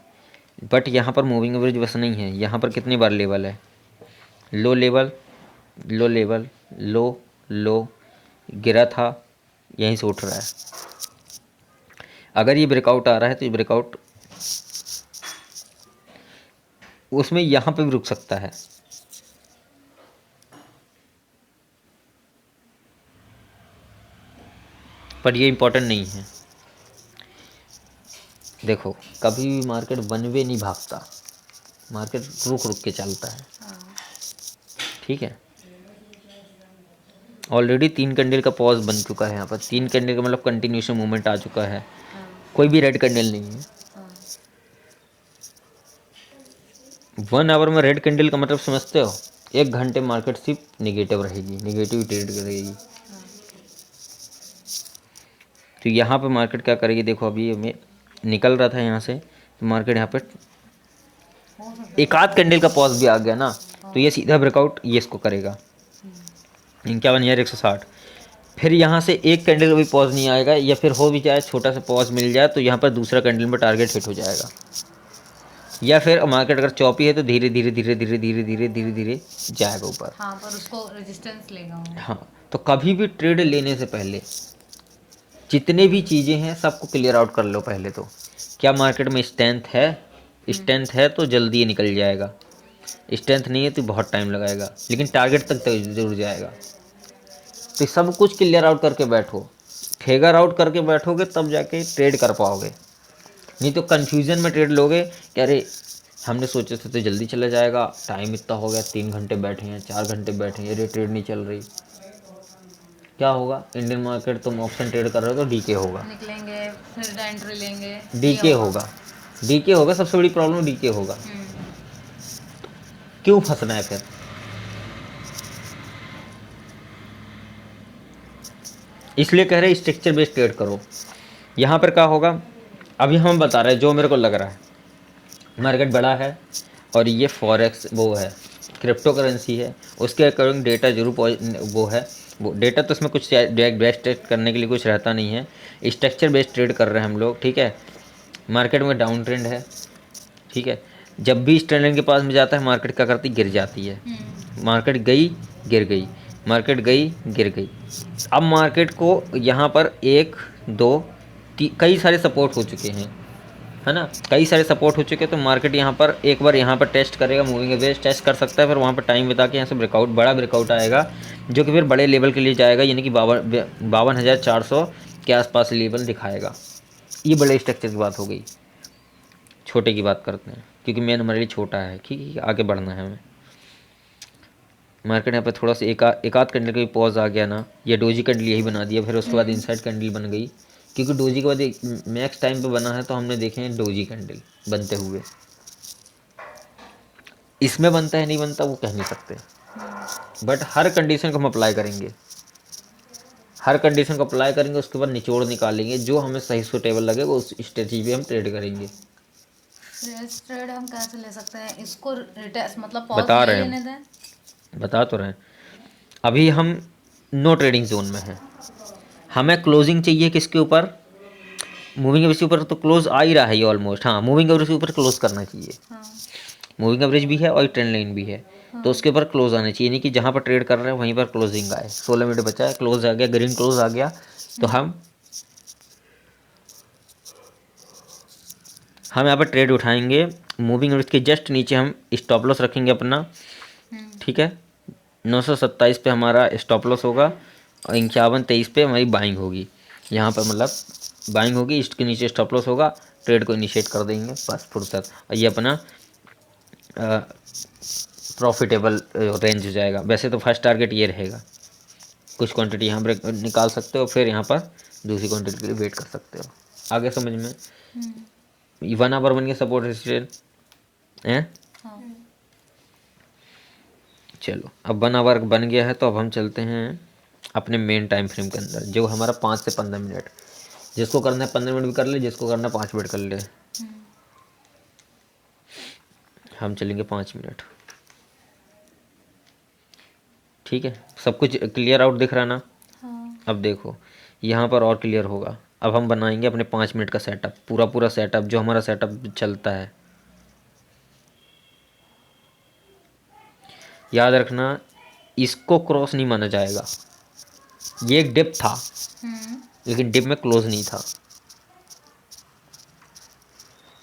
बट यहाँ पर मूविंग एवरेज बस नहीं है, यहाँ पर कितनी बार लेवल है, लो लेवल, लो लेवल, लो लो, गिरा था, यहीं से उठ रहा है। अगर ये ब्रेकआउट आ रहा है तो ये ब्रेकआउट उसमें यहाँ पे भी रुक सकता है। पर ये इम्पोर्टेंट नहीं है। देखो कभी भी मार्केट वन वे नहीं भागता, मार्केट रुक रुक के चलता है। ठीक है, ऑलरेडी 3 कैंडल का पॉज बन चुका है यहाँ पर, 3 कैंडल का मतलब कंटिन्यूशन मूवमेंट आ चुका है, कोई भी रेड कैंडल नहीं है। 1 आवर में रेड कैंडल का मतलब समझते हो, 1 घंटे मार्केट सिर्फ निगेटिव रहेगी, निगेटिव ट्रेड करेगी। तो यहाँ पे मार्केट क्या करेगी, देखो अभी मैं निकल रहा था यहाँ से, तो मार्केट यहाँ पे एक आध कैंडल का पॉज भी आ गया ना, तो ये सीधा ब्रेकआउट ये इसको करेगा 51,160। फिर यहाँ से एक कैंडल का भी पॉज नहीं आएगा, या फिर हो भी जाए छोटा सा पॉज मिल जाए तो यहाँ पर दूसरा कैंडल में टारगेट हिट हो जाएगा। या फिर मार्केट अगर चौपी है तो धीरे धीरे धीरे धीरे धीरे धीरे धीरे धीरे जाएगा ऊपर। हाँ पर उसको रेजिस्टेंस लेगा वो। हाँ, तो कभी भी ट्रेड लेने से पहले जितने भी चीज़ें हैं सबको क्लियर आउट कर लो पहले। तो क्या मार्केट में स्ट्रेंथ है, स्ट्रेंथ है तो जल्दी ही निकल जाएगा, स्ट्रेंथ नहीं है तो बहुत टाइम लगाएगा, लेकिन टारगेट तक तो जरूर जाएगा। तो सब कुछ क्लियर आउट करके बैठो, फिगर आउट करके बैठोगे तब जाके ट्रेड कर पाओगे। नहीं तो कन्फ्यूज़न में ट्रेड लोगे कि अरे हमने सोचे थे तो जल्दी चला जाएगा, टाइम इतना हो गया, 3 घंटे बैठे हैं, 4 घंटे बैठे हैं, अरे ट्रेड नहीं चल रही, क्या होगा? इंडियन मार्केट तुम ऑप्शन ट्रेड कर रहे हो तो डीके होगा, निकलेंगे फिर एंट्री लेंगे, डीके होगा, डीके होगा। सबसे बड़ी प्रॉब्लम डीके होगा। क्यों फंसना है फिर? इसलिए कह रहे स्ट्रक्चर बेस्ड ट्रेड करो। यहाँ पर क्या होगा अभी हम बता रहे हैं, जो मेरे को लग रहा है मार्केट बड़ा है और ये फॉरेक्स वो है, क्रिप्टो करेंसी है, उसके अकॉर्डिंग डेटा जरूर वो है, वो डेटा तो इसमें कुछ बेस्ट ट्रेड करने के लिए कुछ रहता नहीं है, स्ट्रक्चर बेस्ड ट्रेड कर रहे हैं हम लोग। ठीक है, मार्केट में डाउन ट्रेंड है, ठीक है, जब भी इस ट्रेंड लाइन के पास में जाता है मार्केट क्या करती है, गिर जाती है। मार्केट गई गिर गई, मार्केट गई गिर गई। अब मार्केट को यहाँ पर 1 2 कई सारे सपोर्ट हो चुके हैं, है ना, कई सारे सपोर्ट हो चुके हैं। तो मार्केट यहाँ पर एक बार यहाँ पर टेस्ट करेगा, मूविंग एवरेज टेस्ट कर सकता है, फिर वहाँ पर टाइम बिता के यहाँ से ब्रेकआउट, बड़ा ब्रेकआउट आएगा जो कि फिर बड़े लेवल के लिए जाएगा, यानी कि 52,400 के आसपास लेवल दिखाएगा। ये बड़े स्ट्रक्चर की बात हो गई। छोटे की बात करते हैं क्योंकि मेन हमारे लिए छोटा है, ठीक है, आगे बढ़ना है हमें। मार्केट यहाँ पे थोड़ा सा एक आध कैंडल का भी पॉज आ गया ना, ये डोजी कैंडल यही बना दिया, फिर उसके बाद इनसाइड कैंडल बन गई, क्योंकि डोजी के बाद एक मैक्स टाइम पे बना है तो हमने देखे हैं डोजी कैंडल बनते हुए। इसमें बनता है नहीं बनता वो कह नहीं सकते, बट हर कंडीशन को हम अप्लाई करेंगे, हर कंडीशन को अप्लाई करेंगे, उसके बाद निचोड़ निकालेंगे, जो हमें सही सूटेबल लगेगा उस स्ट्रेटजी पे हम ट्रेड करेंगे। फ्रेश ट्रेड हम कैसे ले सकते हैं इसको, मतलब बता पॉज रहे नहीं हैं लेने दें? बता तो रहे हैं, अभी हम नो ट्रेडिंग जोन में हैं, हमें क्लोजिंग चाहिए किसके ऊपर, मूविंग एवरेज के ऊपर। तो क्लोज आ ही रहा है ये ऑलमोस्ट, हाँ मूविंग एवरेज के ऊपर क्लोज करना चाहिए। हाँ मूविंग एवरेज भी है और ट्रेंड लाइन भी है, तो उसके ऊपर क्लोज आना चाहिए, यानी कि जहाँ पर ट्रेड कर रहे हैं वहीं पर क्लोजिंग आए। 16 मिनट बचा है, क्लोज आ गया, ग्रीन क्लोज आ गया, तो हम यहाँ पर ट्रेड उठाएंगे। मूविंग एवरेज के जस्ट नीचे हम स्टॉप लॉस रखेंगे अपना, ठीक है, 927 पे हमारा स्टॉप लॉस होगा और 51-23 पे हमारी बाइंग होगी, यहाँ पर मतलब बाइंग होगी, इसके नीचे स्टॉप लॉस होगा, ट्रेड को इनिशिएट कर देंगे बस फुर्सत, और ये अपना प्रॉफिटेबल रेंज हो जाएगा। वैसे तो फर्स्ट टारगेट ये रहेगा, कुछ क्वांटिटी यहाँ ब्रेक निकाल सकते हो, फिर यहाँ पर दूसरी क्वांटिटी के लिए वेट कर सकते हो। आगे समझ में? 1 आवर बन गया सपोर्ट रेजिस्टेंस है। चलो अब 1 आवर बन गया है, तो अब हम चलते हैं अपने मेन टाइम फ्रेम के अंदर, जो हमारा 5 से 15 मिनट, जिसको करना है 15 मिनट भी कर ले, जिसको करना है 5 मिनट कर ले। हम चलेंगे 5 मिनट। ठीक है, सब कुछ क्लियर आउट दिख रहा ना? हाँ। अब देखो यहाँ पर और क्लियर होगा। अब हम बनाएंगे अपने 5 मिनट का सेटअप, पूरा पूरा सेटअप जो हमारा सेटअप चलता है। याद रखना, इसको क्रॉस नहीं माना जाएगा। ये एक डिप था, लेकिन डिप में क्लोज नहीं था,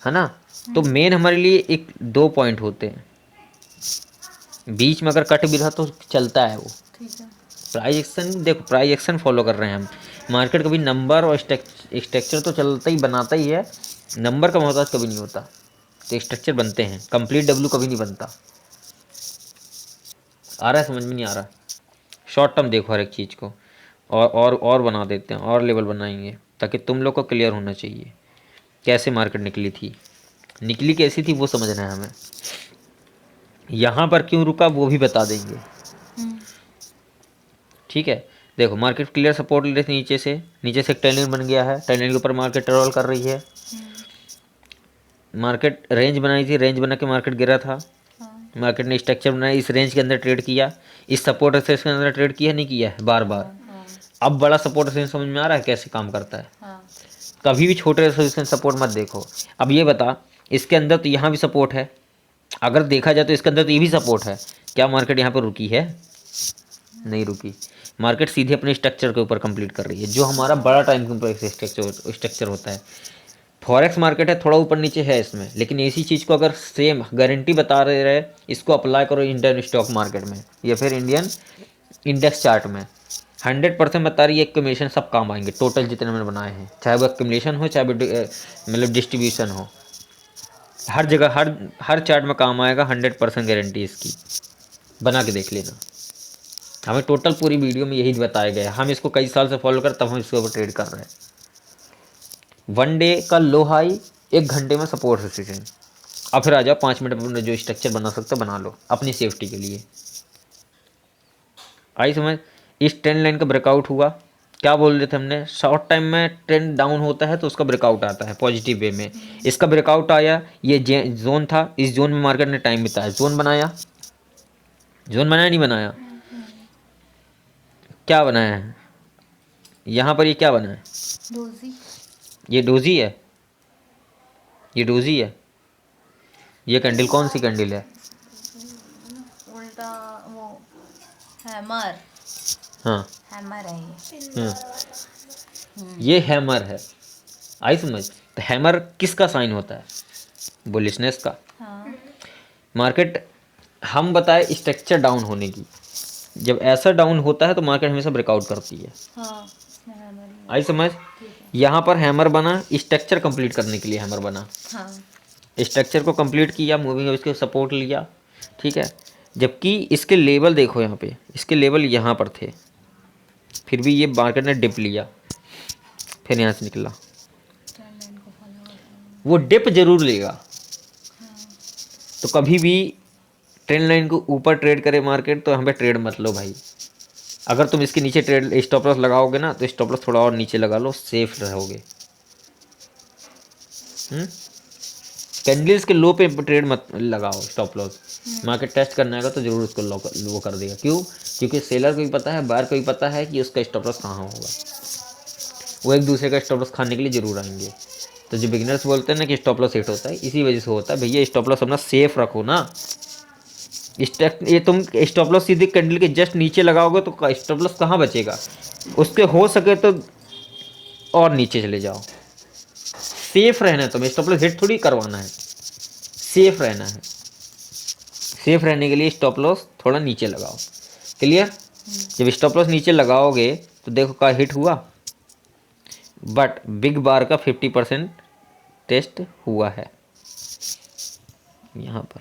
है ना? तो मेन हमारे लिए एक 2 पॉइंट होते हैं, बीच में अगर कट भी रहा तो चलता है वो। ठीक है। प्राइस एक्शन, देखो प्राइस एक्शन फॉलो कर रहे हैं हम। मार्केट कभी नंबर और स्ट्रक्चर तो चलता ही बनाता ही है, नंबर का मोहताज कभी नहीं होता। तो स्ट्रक्चर बनते हैं, कंप्लीट डब्ल्यू कभी नहीं बनता। आ रहा है समझ में? नहीं आ रहा? शॉर्ट टर्म देखो हर एक चीज़ को, और बना देते हैं, और लेवल बनाएंगे ताकि तुम लोग को क्लियर होना चाहिए कैसे मार्केट निकली थी, निकली कैसी थी वो समझना है हमें। यहाँ पर क्यों रुका वो भी बता देंगे। ठीक है, देखो मार्केट क्लियर सपोर्ट ले रही थी नीचे से एक ट्रेंड लाइन बन गया है, ट्रेंड लाइन के ऊपर मार्केट रोल कर रही है। मार्केट रेंज बनाई थी, रेंज बना के मार्केट गिरा था। मार्केट ने स्ट्रक्चर बनाया, इस रेंज के अंदर ट्रेड किया, इस सपोर्ट रेजिस्टेंस के अंदर ट्रेड किया, नहीं किया है बार बार। अब बड़ा सपोर्ट रेजिस्टेंस समझ में आ रहा है कैसे काम करता है? कभी भी छोटे रेजिस्टेंस सपोर्ट मत देखो। अब ये बता, इसके अंदर तो यहाँ भी सपोर्ट है, अगर देखा जाए तो इसके अंदर तो ये भी सपोर्ट है, क्या मार्केट यहाँ पर रुकी है? नहीं रुकी। मार्केट सीधे अपने स्ट्रक्चर के ऊपर कंप्लीट कर रही है, जो हमारा बड़ा टाइम स्ट्रक्चर होता है। फॉरेक्स मार्केट है, थोड़ा ऊपर नीचे है इसमें, लेकिन इसी चीज़ को अगर सेम गारंटी बता रहे इसको अप्लाई करो इंडियन स्टॉक मार्केट में या फिर इंडियन इंडेक्स चार्ट में, 100% बता रही है एक्यूमुलेशन सब काम आएंगे। टोटल जितने मैंने बनाए हैं, चाहे वो एक्यूमुलेशन हो, चाहे वो मतलब डिस्ट्रीब्यूशन हो, हर जगह हर चार्ट में काम आएगा। 100% गारंटी इसकी, बना के देख लेना। हमें टोटल पूरी वीडियो में यही बताया गया है, हम इसको कई साल से फॉलो कर, तब हम इसके ऊपर ट्रेड कर रहे हैं। 1 डे का लो हाई, 1 घंटे में सपोर्ट रेजिस्टेंस। अब फिर आ जाओ 5 मिनट में जो स्ट्रक्चर बना सकते बना लो अपनी सेफ्टी के लिए। आई समझ? इस ट्रेंड लाइन का ब्रेकआउट हुआ, क्या बोल रहे थे हमने? शॉर्ट टाइम में ट्रेंड डाउन होता है तो उसका ब्रेकआउट आता है पॉजिटिव वे में। इसका ब्रेकआउट आया, ये जोन था, इस जोन में मार्केट ने टाइम बिताया, जोन बनाया नहीं बनाया? क्या बनाया है यहाँ पर? ये क्या बना है? डोजी। ये डोजी है, ये डोजी है। ये कैंडल कौन सी कैंडल है? उल्टा वो हैमर। हाँ, हैमर है ये। ये हैमर है। आई समझ? तो हैमर किसका साइन होता है? बुलिशनेस का। मार्केट हम बताए स्ट्रक्चर डाउन होने की, जब ऐसा डाउन होता है तो मार्केट हमेशा ब्रेकआउट करती है। आई समझ? यहाँ पर हैमर बना, स्ट्रक्चर कंप्लीट करने के लिए हैमर बना। स्ट्रक्चर को कंप्लीट किया, मूविंग एवरेज के सपोर्ट लिया, ठीक है। जबकि इसके लेवल देखो, यहाँ पे इसके लेवल यहाँ पर थे, फिर भी ये मार्केट ने डिप लिया, फिर यहाँ से निकला। वो डिप जरूर लेगा। तो कभी भी ट्रेंड लाइन को ऊपर ट्रेड करे मार्केट तो यहाँ पे ट्रेड मत लो भाई। अगर तुम इसके नीचे ट्रेड स्टॉप लॉस लगाओगे ना, तो स्टॉप लॉस थोड़ा और नीचे लगा लो, सेफ रहोगे। कैंडल्स के लो पे ट्रेड मत लगाओ स्टॉप लॉस। मार्केट टेस्ट करना आएगा तो जरूर उसको वो कर देगा। क्यों? क्योंकि सेलर को भी पता है, बायर को भी पता है कि उसका स्टॉप लॉस कहाँ होगा। वो एक दूसरे का स्टॉप लॉस खाने के लिए जरूर आएंगे। तो जो बिगिनर्स बोलते हैं ना कि स्टॉप लॉस हिट होता है, इसी वजह से होता है। भैया स्टॉप लॉस अपना सेफ रखो ना। ये तुम स्टॉप लॉस सीधे कैंडल के जस्ट नीचे लगाओगे तो स्टॉप लॉस कहाँ बचेगा? उसके हो सके तो और नीचे चले जाओ। सेफ रहना है तुम्हें, स्टॉप लॉस हिट थोड़ी करवाना है, सेफ रहना है। सेफ रहने के लिए स्टॉप लॉस थोड़ा नीचे लगाओ। क्लियर? जब स्टॉप लॉस नीचे लगाओगे तो देखो का हिट हुआ, बट बिग बार का 50% टेस्ट हुआ है यहाँ पर।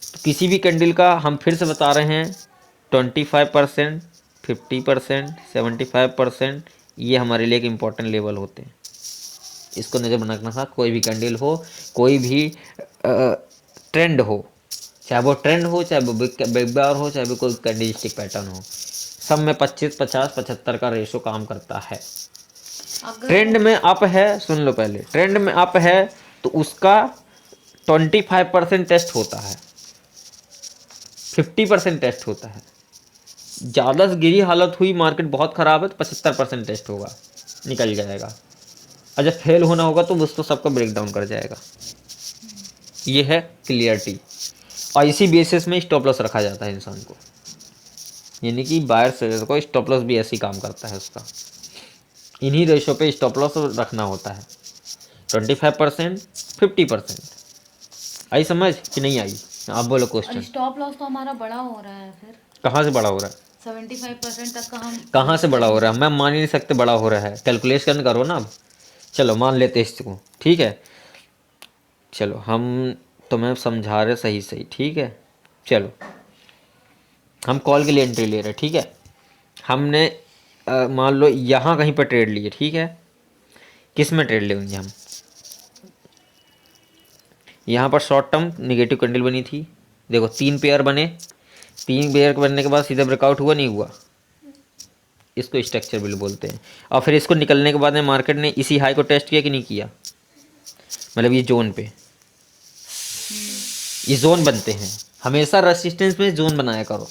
तो किसी भी कैंडल का हम फिर से बता रहे हैं, 25%, 50%, 75% ये हमारे लिए एक इम्पॉर्टेंट लेवल होते हैं। इसको नज़र बना रखना था। कोई भी कैंडल हो, कोई भी ट्रेंड हो, चाहे वो ट्रेंड हो, चाहे वो बिग बार हो, चाहे वो कोई कैंडलस्टिक पैटर्न हो, सब में 25, 50, 75 का रेशो काम करता है। ट्रेंड में अप है, सुन लो पहले, ट्रेंड में अप है तो उसका 25% टेस्ट होता है, 50% टेस्ट होता है। ज़्यादा से गिरी हालत हुई, मार्केट बहुत ख़राब है तो 75% टेस्ट होगा, निकल जाएगा। और जब फेल होना होगा तो बस तो सबका ब्रेक डाउन कर जाएगा। ये है क्लियरिटी। और इसी बेसिस में स्टॉप लॉस रखा जाता है इंसान को, यानी कि बायर सेलर को स्टॉप लॉस भी ऐसे ही काम करता है उसका। इन्हीं रेशो पे स्टॉप लॉस रखना होता है, 25%, 50%। आई समझ कि नहीं आई? आप बोलो और क्वेश्चन। स्टॉप लॉस तो हमारा बड़ा हो रहा है फिर, कहाँ से बड़ा हो रहा है? 75% तक का हम कहाँ से बड़ा हो रहा है? मैं मान ही नहीं सकते बड़ा हो रहा है। कैलकुलेशन करो ना अब। चलो मान लेते हैं इसको, ठीक है। चलो हम तुम्हें समझा रहे सही सही, ठीक है। चलो हम कॉल के लिए एंट्री ले रहे हैं, ठीक है। हमने मान लो यहाँ कहीं पर ट्रेड लिए, ठीक है। किस में ट्रेड लेंगे हम? यहाँ पर शॉर्ट टर्म निगेटिव कैंडल बनी थी, देखो 3 पेयर बने। 3 पेयर बनने के बाद सीधा ब्रेकआउट हुआ, नहीं हुआ? इसको स्ट्रक्चर बिल बोलते हैं। और फिर इसको निकलने के बाद में मार्केट ने इसी हाई को टेस्ट किया कि नहीं किया? मतलब ये जोन पे, ये जोन बनते हैं। हमेशा रेसिस्टेंस में जोन बनाया करो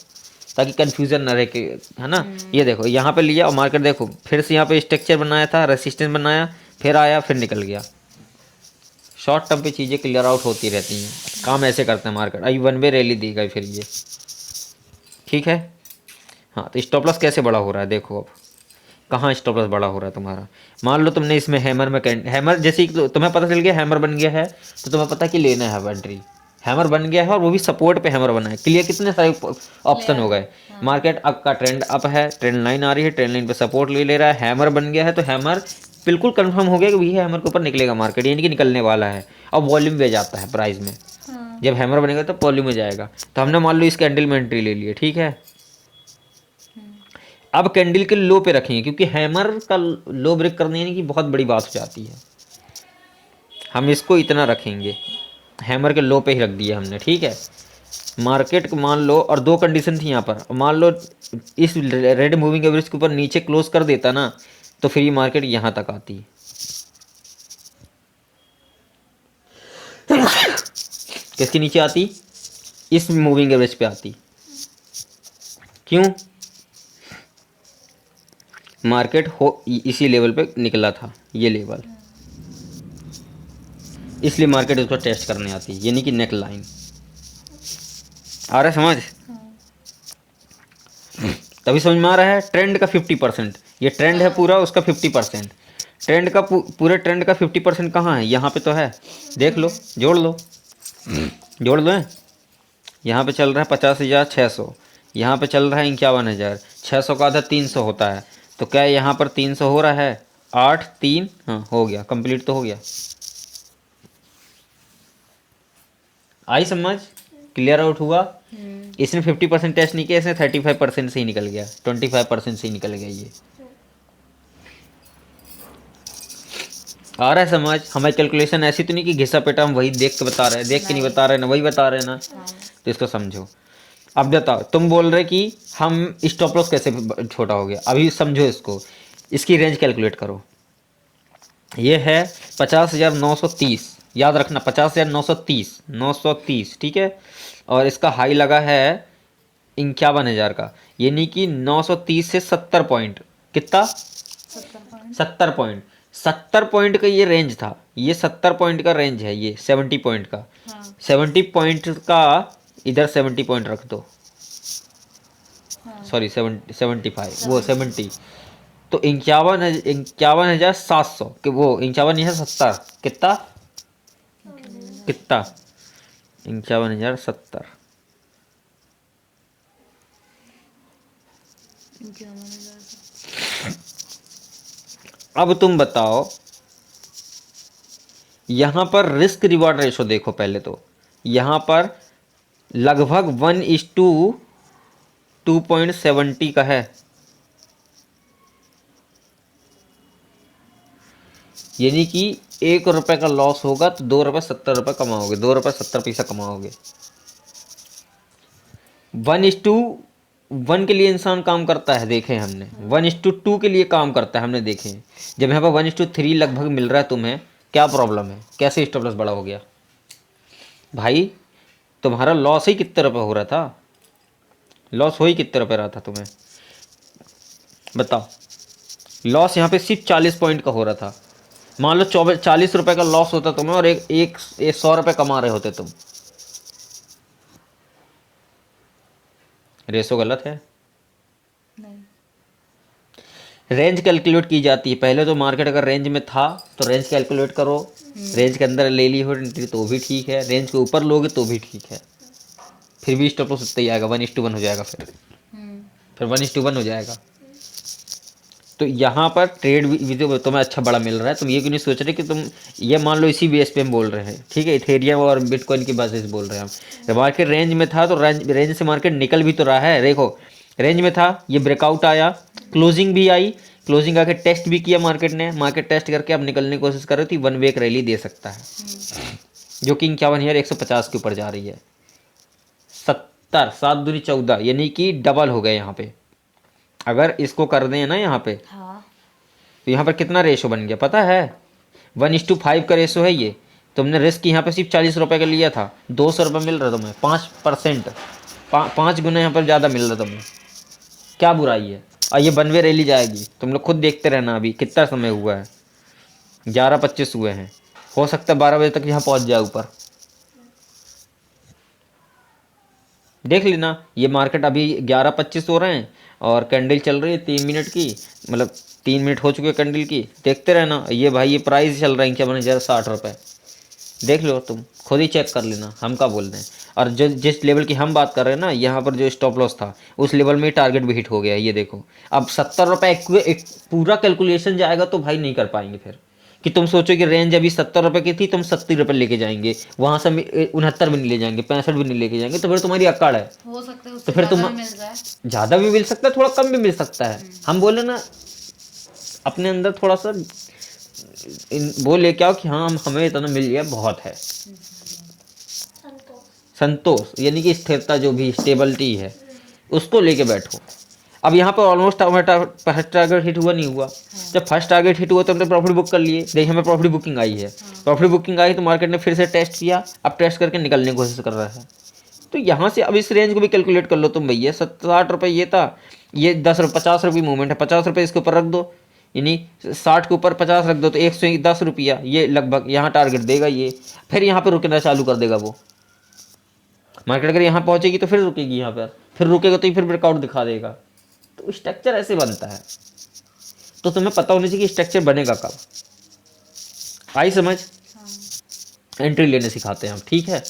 ताकि कंफ्यूजन ना रहे कि, है ना। ये देखो यहाँ पे लिया और मार्केट देखो फिर से यहाँ पे स्ट्रक्चर बनाया था, रेसिस्टेंस बनाया, फिर आया, फिर निकल गया। शॉर्ट टर्म पे चीज़ें क्लियर आउट होती रहती हैं, काम ऐसे करते हैं मार्केट। अभी 1 वे रैली दी गई फिर ये, ठीक है। हाँ तो स्टॉप लॉस कैसे बड़ा हो रहा है देखो अब। कहाँ स्टॉप लॉस बड़ा हो रहा है तुम्हारा? मान लो तुमने इसमें हैमर में हैमर जैसे ही तुम्हें पता चल गया हैमर बन गया है, तो तुम्हें पता कि लेना है एंट्री। हैमर बन गया है और वो भी सपोर्ट पे हैमर बना है, क्लियर। कितने सारे ऑप्शन हो गए। मार्केट अप का ट्रेंड अप है, ट्रेंड लाइन आ रही है, ट्रेंड लाइन पे सपोर्ट ले रहा है, हैमर बन गया है, तो हैमर बिल्कुल कंफर्म हो गया कि भैया हैमर के ऊपर निकलेगा मार्केट, यानी कि निकलने वाला है। और वॉल्यूम भी जाता है प्राइस में, जब हैमर बनेगा तो वॉल्यूम में जाएगा। तो हमने मान लो इस कैंडल में एंट्री ले ली है, ठीक है। अब कैंडल के लो पे रखेंगे क्योंकि हैमर का लो ब्रेक करने यानी कि बहुत बड़ी बात हो जाती है। हम इसको इतना रखेंगे, हैमर के लो पे ही रख दिया हमने, ठीक है। मार्केट को मान लो, और 2 कंडीशन थी यहाँ पर, मान लो इस रेड मूविंग एवरेज के ऊपर नीचे क्लोज कर देता ना, तो फिर ये मार्केट यहाँ तक आती। किसके नीचे आती? इस मूविंग एवरेज पे आती। क्यों? मार्केट हो इसी लेवल पे निकला था, ये लेवल, इसलिए मार्केट उसको टेस्ट करने आती है, यानी कि नेक लाइन। आ रहा है समझ? तभी समझ में आ रहा है। ट्रेंड का 50%, ये ट्रेंड है पूरा, उसका 50%। ट्रेंड का पूरे ट्रेंड का 50% कहाँ है? यहाँ पे तो है, देख लो, जोड़ लो, जोड़ लो। यहाँ पे चल रहा है 50,600, यहाँ पे चल रहा है 51,000। 600 का आधा 300 होता है, तो क्या यहाँ पर 300 हो रहा है? 8 3, हाँ हो गया, कंप्लीट तो हो गया। आई समझ? क्लियर आउट हुआ? इसने 50% टेस्ट नहीं किया, इसने 35% से ही निकल गया, 25% से ही निकल गया। ये आ रहा है समझ? हमारी कैलकुलेशन ऐसी तो नहीं कि घिसा पेटा हम वही देख के बता रहे हैं, देख के नहीं बता रहे ना, वही बता रहे हैं ना। तो इसको समझो। अब बताओ, तुम बोल रहे कि हम स्टॉप लॉस कैसे छोटा हो गया, अभी समझो इसको। इसकी रेंज कैलकुलेट करो। ये है 50,930, याद रखना 50,930, 930, ठीक है। और इसका हाई लगा है 51,000 का, यानी कि 930 से 70 पॉइंट, कितना? 70 पॉइंट। 70 पॉइंट का ये रेंज था, ये 70 पॉइंट का रेंज है, ये 70 पॉइंट का। 70 पॉइंट का इधर 70 पॉइंट रख दो, सॉरी 75, वो 70, तो 51,700 कि वो 51 नहीं है 70, कितना? कितना? 51,070। अब तुम बताओ, यहाँ पर रिस्क रिवार्ड रेशो देखो पहले तो। यहाँ पर लगभग 1:2.70 का है, यानी कि 1 रुपये का लॉस होगा तो 2 रुपये 70 रुपये कमाओगे, 2 रुपये 70 पैसा कमाओगे। 1:1 के लिए इंसान काम करता है, देखे हमने। 1:2 के लिए काम करता है, हमने देखे। जब यहाँ पर 1:3 लगभग मिल रहा है तुम्हें, क्या प्रॉब्लम है? कैसे स्टॉप लॉस बड़ा हो गया? भाई तुम्हारा लॉस ही कितने रुपये हो रहा था, लॉस हो ही कितने रुपये रहा था तुम्हें बताओ। लॉस यहाँ पे सिर्फ 40 पॉइंट का हो रहा था। मान लो 40 रुपये का लॉस होता तुम्हें और एक 100 रुपये कमा रहे होते तुम। रेशो गलत है। नहीं, रेंज कैलकुलेट की जाती है पहले तो। मार्केट अगर रेंज में था तो रेंज कैलकुलेट करो, रेंज के अंदर ले ली हो एंट्री तो भी ठीक है, रेंज के ऊपर लोगे तो भी ठीक है, फिर भी स्टॉप लॉस उतना ही आएगा, 1:1 हो जाएगा, फिर 1:1 हो जाएगा। तो यहाँ पर ट्रेड भी तो तुम्हें अच्छा बड़ा मिल रहा है। तुम ये क्यों नहीं सोच रहे कि तुम ये मान लो इसी बेस पे हम बोल रहे हैं, ठीक है, इथेरियम और बिटकॉइन की बेसिस बोल रहे हैं हम। मार्केट रेंज में था तो रेंज से मार्केट निकल भी तो रहा है। देखो रेंज में था, ये ब्रेकआउट आया, क्लोजिंग भी आई, क्लोजिंग आके टेस्ट भी किया मार्केट ने, मार्केट टेस्ट करके अब निकलने की कोशिश कर रही थी, 1 वे रैली दे सकता है, जो कि 51,150 के ऊपर जा रही है। 70 7 दूनी 14 यानी कि डबल हो गए यहाँ पे। अगर इसको कर दें ना यहाँ पे, हाँ, तो यहाँ पर कितना रेशो बन गया पता है, 1:5 का रेशो है ये। तुमने रिस्क यहाँ पे सिर्फ 40 रुपये का लिया था, 200 रुपये मिल रहा तुम्हें, 5%, 5 गुना यहाँ पर ज़्यादा मिल रहा तुम्हें, क्या बुराई है। और ये 1 वे रैली जाएगी, तुम लोग खुद देखते रहना। अभी कितना समय हुआ है, 11:25 हुए हैं, हो सकता है 12 बजे तक यहाँ पहुँच जाए ऊपर। देख लेना, ये मार्केट अभी 11:25 हो रहे हैं और कैंडल चल रही है 3 मिनट की, मतलब 3 मिनट हो चुके हैं कैंडल की, देखते रहना। ये भाई ये प्राइस चल रहा है 51,060 रुपये, देख लो तुम खुद ही चेक कर लेना, हम क्या बोल रहे हैं। और जो जिस लेवल की हम बात कर रहे हैं ना, यहाँ पर जो स्टॉप लॉस था उस लेवल में टारगेट भी हिट हो गया है। ये देखो अब 70 रुपये एक पूरा कैलकुलेशन जाएगा तो भाई नहीं कर पाएंगे फिर, कि तुम सोचो कि रेंज अभी 70 रुपये की थी, तुम 70 रुपये लेके जाएंगे, वहाँ से 69 भी नहीं ले जाएंगे, 65 भी नहीं लेके जाएंगे, तो फिर तुम्हारी अक्कड़ है। हो सकता है तो उससे फिर ज़्यादा तुम भी मिल जाए। ज़्यादा भी मिल सकता है, थोड़ा कम भी मिल सकता है। हम बोले ना अपने अंदर थोड़ा सा वो लेके आओ कि हाँ हमें इतना मिल गया बहुत है। संतोष। संतोष यानी कि स्थिरता, जो भी स्टेबिलिटी है उसको लेके बैठो। अब यहाँ पर ऑलमोस्ट फर्स्ट टारगेट हिट हुआ नहीं हुआ, जब फर्स्ट टारगेट हिट हुआ तो हमने प्रॉफिट बुक कर लिए। देखिए हमें प्रॉफिट बुकिंग आई है, प्रॉफिट बुकिंग आई तो मार्केट ने फिर से टेस्ट किया, अब टेस्ट करके निकलने की कोशिश कर रहा है। तो यहाँ से अब इस रेंज को भी कैलकुलेट कर लो तुम भैया, 60 रुपये ये था, ये 50 रुपये मूवमेंट है, 50 रुपये इसके ऊपर रख दो, यानी 60 के ऊपर 50 रख दो तो 110 रुपया ये लगभग यहाँ टारगेट देगा ये। फिर यहाँ पर रुकना चालू कर देगा वो मार्केट। अगर यहाँ पहुँचेगी तो फिर रुकेगी, यहाँ पर फिर रुकेगा तो फिर ब्रेकआउट दिखा देगा। तो स्ट्रक्चर ऐसे बनता है, तो तुम्हें पता होना चाहिए कि स्ट्रक्चर बनेगा कब। आई समझ? एंट्री लेने सिखाते हैं हम, ठीक है।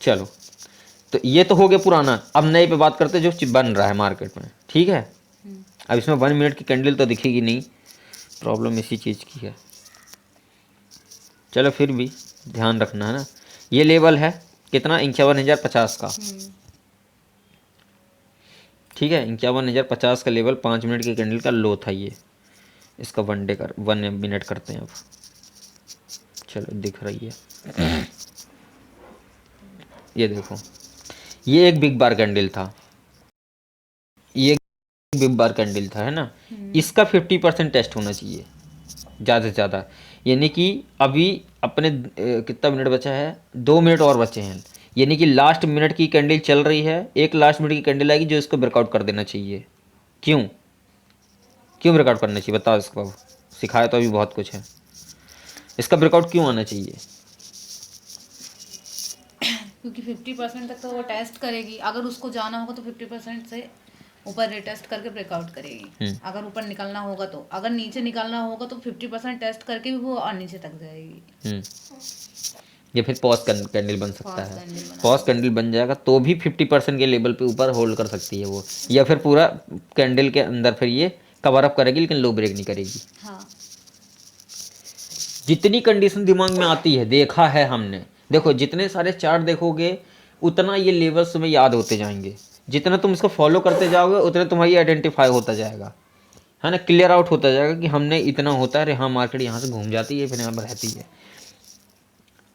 चलो तो ये तो हो गया पुराना, अब नए पे बात करते हैं जो बन रहा है मार्केट में, ठीक है। अब इसमें 1 मिनट की कैंडल तो दिखेगी नहीं, प्रॉब्लम इसी चीज़ की है। चलो फिर भी ध्यान रखना है ना, ये लेवल है कितना, 51,050 का, ठीक है। 51,050 का लेवल 5 मिनट की कैंडल का लो था ये। इसका 1 मिनट करते हैं अब। चलो दिख रही है, ये देखो, ये एक बिग बार कैंडल था, ये बिग बार कैंडल था, है ना। इसका 50% टेस्ट होना चाहिए ज़्यादा से ज़्यादा, यानी कि अभी अपने कितना मिनट बचा है, 2 मिनट और बचे हैं, यानी कि लास्ट मिनट की कैंडल चल रही है, एक लास्ट मिनट की कैंडल आएगी जो इसको ब्रेकआउट कर देना चाहिए। क्यों क्यों ब्रेकआउट करना चाहिए बताओ इसको, सिखाया तो अभी बहुत कुछ है, इसका ब्रेकआउट क्यों आना चाहिए। क्योंकि 50% तक तो वो टेस्ट करेगी, अगर उसको जाना होगा तो 50% से ऊपर रिटेस्ट करके ब्रेकआउट करेगी। अगर ऊपर निकलना होगा तो, अगर नीचे निकलना होगा तो 50% टेस्ट करके भी वो और नीचे तक जाएगी। ये फिर पॉज कैंडल बन सकता Pause है, candle बना पॉज कैंडल बन जाएगा तो भी 50% के लेवल पे ऊपर होल्ड कर सकती है वो, या फिर पूरा कैंडल के अंदर फिर ये कवर अप करेगी लेकिन लो ब्रेक नहीं करेगी। हाँ, जितनी कंडीशन दिमाग में आती है देखा है हमने, देखो जितने सारे चार्ट देखोगे उतना ये लेवल्स तुम्हें याद होते जाएंगे, जितना तुम इसको फॉलो करते जाओगे उतना तुम्हारी आइडेंटिफाई होता जाएगा, है ना, क्लियर आउट होता जाएगा कि हमने इतना होता है, अरे हाँ मार्केट यहाँ से घूम जाती है फिर यहाँ पर रहती है।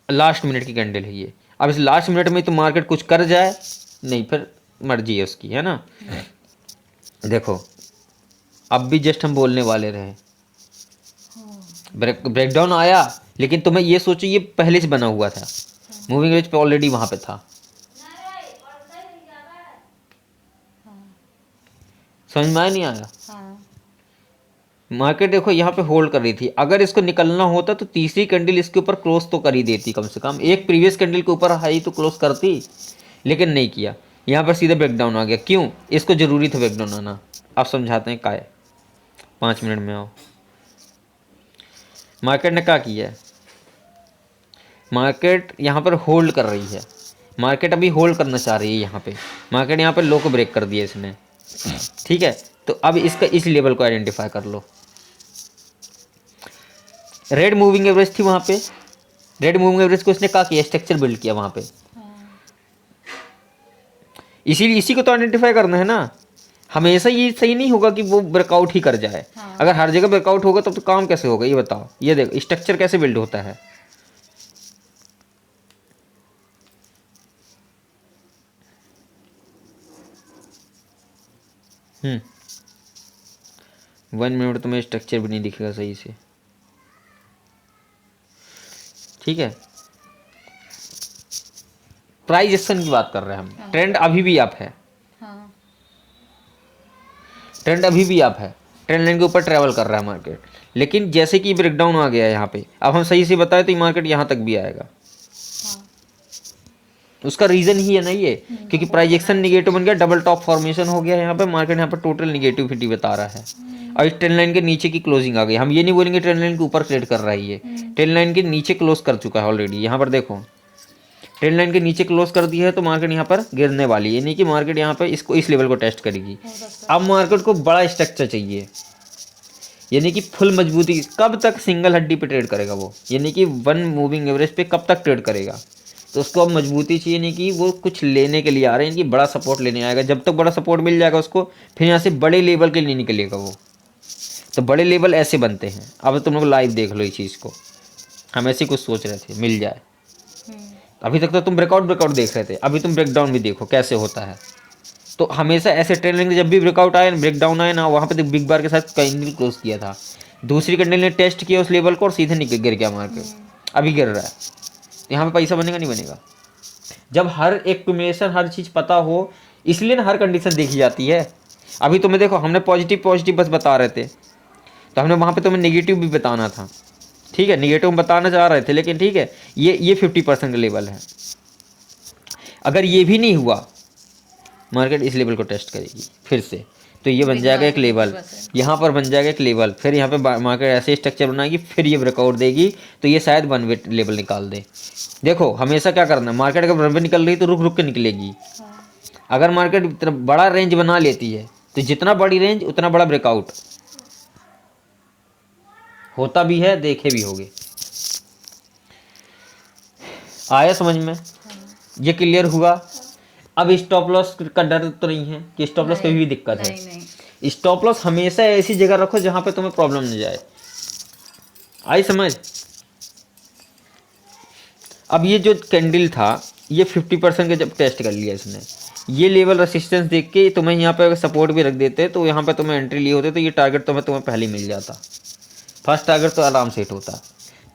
लास्ट मिनट की कैंडल है ये, अब इस लास्ट मिनट में तो मार्केट कुछ कर जाए नहीं, फिर मर्जी है उसकी, है ना। देखो अब भी जस्ट हम बोलने वाले रहे, ब्रेकडाउन आया, लेकिन तुम्हें ये सोचो ये पहले से बना हुआ था, मूविंग एवरेज पे ऑलरेडी वहाँ पे था। समझ में आया नहीं आया? हाँ मार्केट देखो यहाँ पे होल्ड कर रही थी, अगर इसको निकलना होता तो तीसरी कैंडल इसके ऊपर क्लोज तो कर ही देती, कम से कम एक प्रीवियस कैंडल के ऊपर हाई तो क्लोज करती, लेकिन नहीं किया। यहाँ पर सीधा ब्रेकडाउन आ गया। क्यों? इसको जरूरी था ब्रेकडाउन आना। आप समझाते हैं काय 5 मिनट में आओ। मार्केट ने क्या किया है? मार्केट यहाँ पर होल्ड कर रही है, मार्केट अभी होल्ड करना चाह रही है। यहाँ पे मार्केट यहाँ पर लो को ब्रेक कर दिया इसने, ठीक है। तो अब इसका इस लेवल को आइडेंटिफाई कर लो। रेड मूविंग एवरेज थी वहाँ पे, रेड मूविंग एवरेज को इसने क्या किया? स्ट्रक्चर बिल्ड किया वहाँ पे। इसीलिए इसी को तो आइडेंटिफाई करना है ना। हमेशा ये सही नहीं होगा कि वो ब्रेकआउट ही कर जाए। अगर हर जगह ब्रेकआउट होगा तब तो काम कैसे होगा ये बताओ। ये देखो स्ट्रक्चर कैसे बिल्ड होता है। हम्म 1 मिनट तो मेरा स्ट्रक्चर भी नहीं दिखेगा सही से, ठीक है। प्राइस एक्शन की बात कर रहे हैं हम। ट्रेंड अभी भी अप है, हाँ ट्रेंड अभी भी अप है, ट्रेंड लाइन के ऊपर ट्रैवल कर रहा है मार्केट। लेकिन जैसे कि ब्रेकडाउन आ गया है यहाँ पे, अब हम सही से बताएं तो ये मार्केट यहाँ तक भी आएगा। उसका रीजन ही है ना ये, क्योंकि प्राइस एक्शन निगेटिव बन गया, डबल टॉप फॉर्मेशन हो गया यहाँ पे। मार्केट यहाँ पर टोटल निगेटिविटी बता रहा है और इस ट्रेंड लाइन के नीचे की क्लोजिंग आ गई। हम ये नहीं बोलेंगे ट्रेंड लाइन के ऊपर ट्रेड कर रहा है, ये ट्रेंड लाइन के नीचे क्लोज कर चुका है ऑलरेडी। यहाँ पर देखो ट्रेंड लाइन के नीचे क्लोज कर दिया है, तो मार्केट यहाँ पर गिरने वाली है। नहीं कि मार्केट यहाँ पे इसको इस लेवल को टेस्ट करेगी। अब मार्केट को बड़ा स्ट्रक्चर चाहिए, यानी कि फुल मजबूती। कब तक सिंगल हड्डी पे ट्रेड करेगा वो, यानी कि 1 मूविंग एवरेज पे कब तक ट्रेड करेगा? तो उसको अब मजबूती चाहिए, नहीं कि वो कुछ लेने के लिए आ रहे हैं, कि बड़ा सपोर्ट लेने आएगा। जब तक बड़ा सपोर्ट मिल जाएगा उसको, फिर यहाँ से बड़े लेवल के लिए निकलेगा वो। तो बड़े लेवल ऐसे बनते हैं। अब तुम लोग लाइव देख लो इस चीज़ को। हम ऐसे कुछ सोच रहे थे मिल जाए, अभी तक तो तुम ब्रेकआउट देख रहे थे, अभी तुम ब्रेकडाउन भी देखो कैसे होता है। तो हमेशा ऐसे ट्रेंड लाइन जब भी ब्रेकआउट आए ब्रेकडाउन आए ना, वहाँ पे तो बिग बार के साथ कैंडल क्लोज किया था। दूसरी कैंडल ने टेस्ट किया उस लेवल को और सीधे निकल गिर गया मार्केट। अभी गिर रहा है, यहाँ पे पैसा बनेगा नहीं बनेगा? जब हर एक कॉम्बिनेशन हर चीज़ पता हो, इसलिए ना हर कंडीशन देखी जाती है। अभी तुम्हें देखो हमने पॉजिटिव बस बता रहे थे, तो हमने वहाँ पे तुम्हें नेगेटिव भी बताना था, ठीक है। नेगेटिव बताना चाह रहे थे, लेकिन ठीक है ये 50% का लेवल है। अगर ये भी नहीं हुआ, मार्केट इस लेवल को टेस्ट करेगी फिर से, तो ये बन जाएगा एक लेवल, यहाँ पर बन जाएगा एक लेवल। फिर यहाँ पे मार्केट ऐसे स्ट्रक्चर बनाएगी, फिर ये ब्रेकआउट देगी, तो ये शायद 1 वे लेवल निकाल दे। देखो हमेशा क्या करना है, मार्केट अगर 1 वे निकल रही तो रुक रुक के निकलेगी। अगर मार्केट इतना बड़ा रेंज बना लेती है, तो जितना बड़ी रेंज उतना बड़ा ब्रेकआउट होता भी है, देखे भी होगे। आया समझ में? ये क्लियर हुआ? अब स्टॉप लॉस का डर तो नहीं है कि स्टॉप लॉस कभी भी दिक्कत है। स्टॉप लॉस हमेशा ऐसी जगह रखो जहां पे तुम्हें प्रॉब्लम नहीं जाए। आई समझ? अब ये जो कैंडल था, ये 50% का जब टेस्ट कर लिया इसने, ये लेवल रेसिस्टेंस देख के तुम्हें यहाँ पे अगर सपोर्ट भी रख देते, तो यहाँ पे तुम्हें एंट्री लिए होते, तो ये टारगेट तुम्हें पहले ही मिल जाता। फर्स्ट टारगेट तो आराम से हिट होता।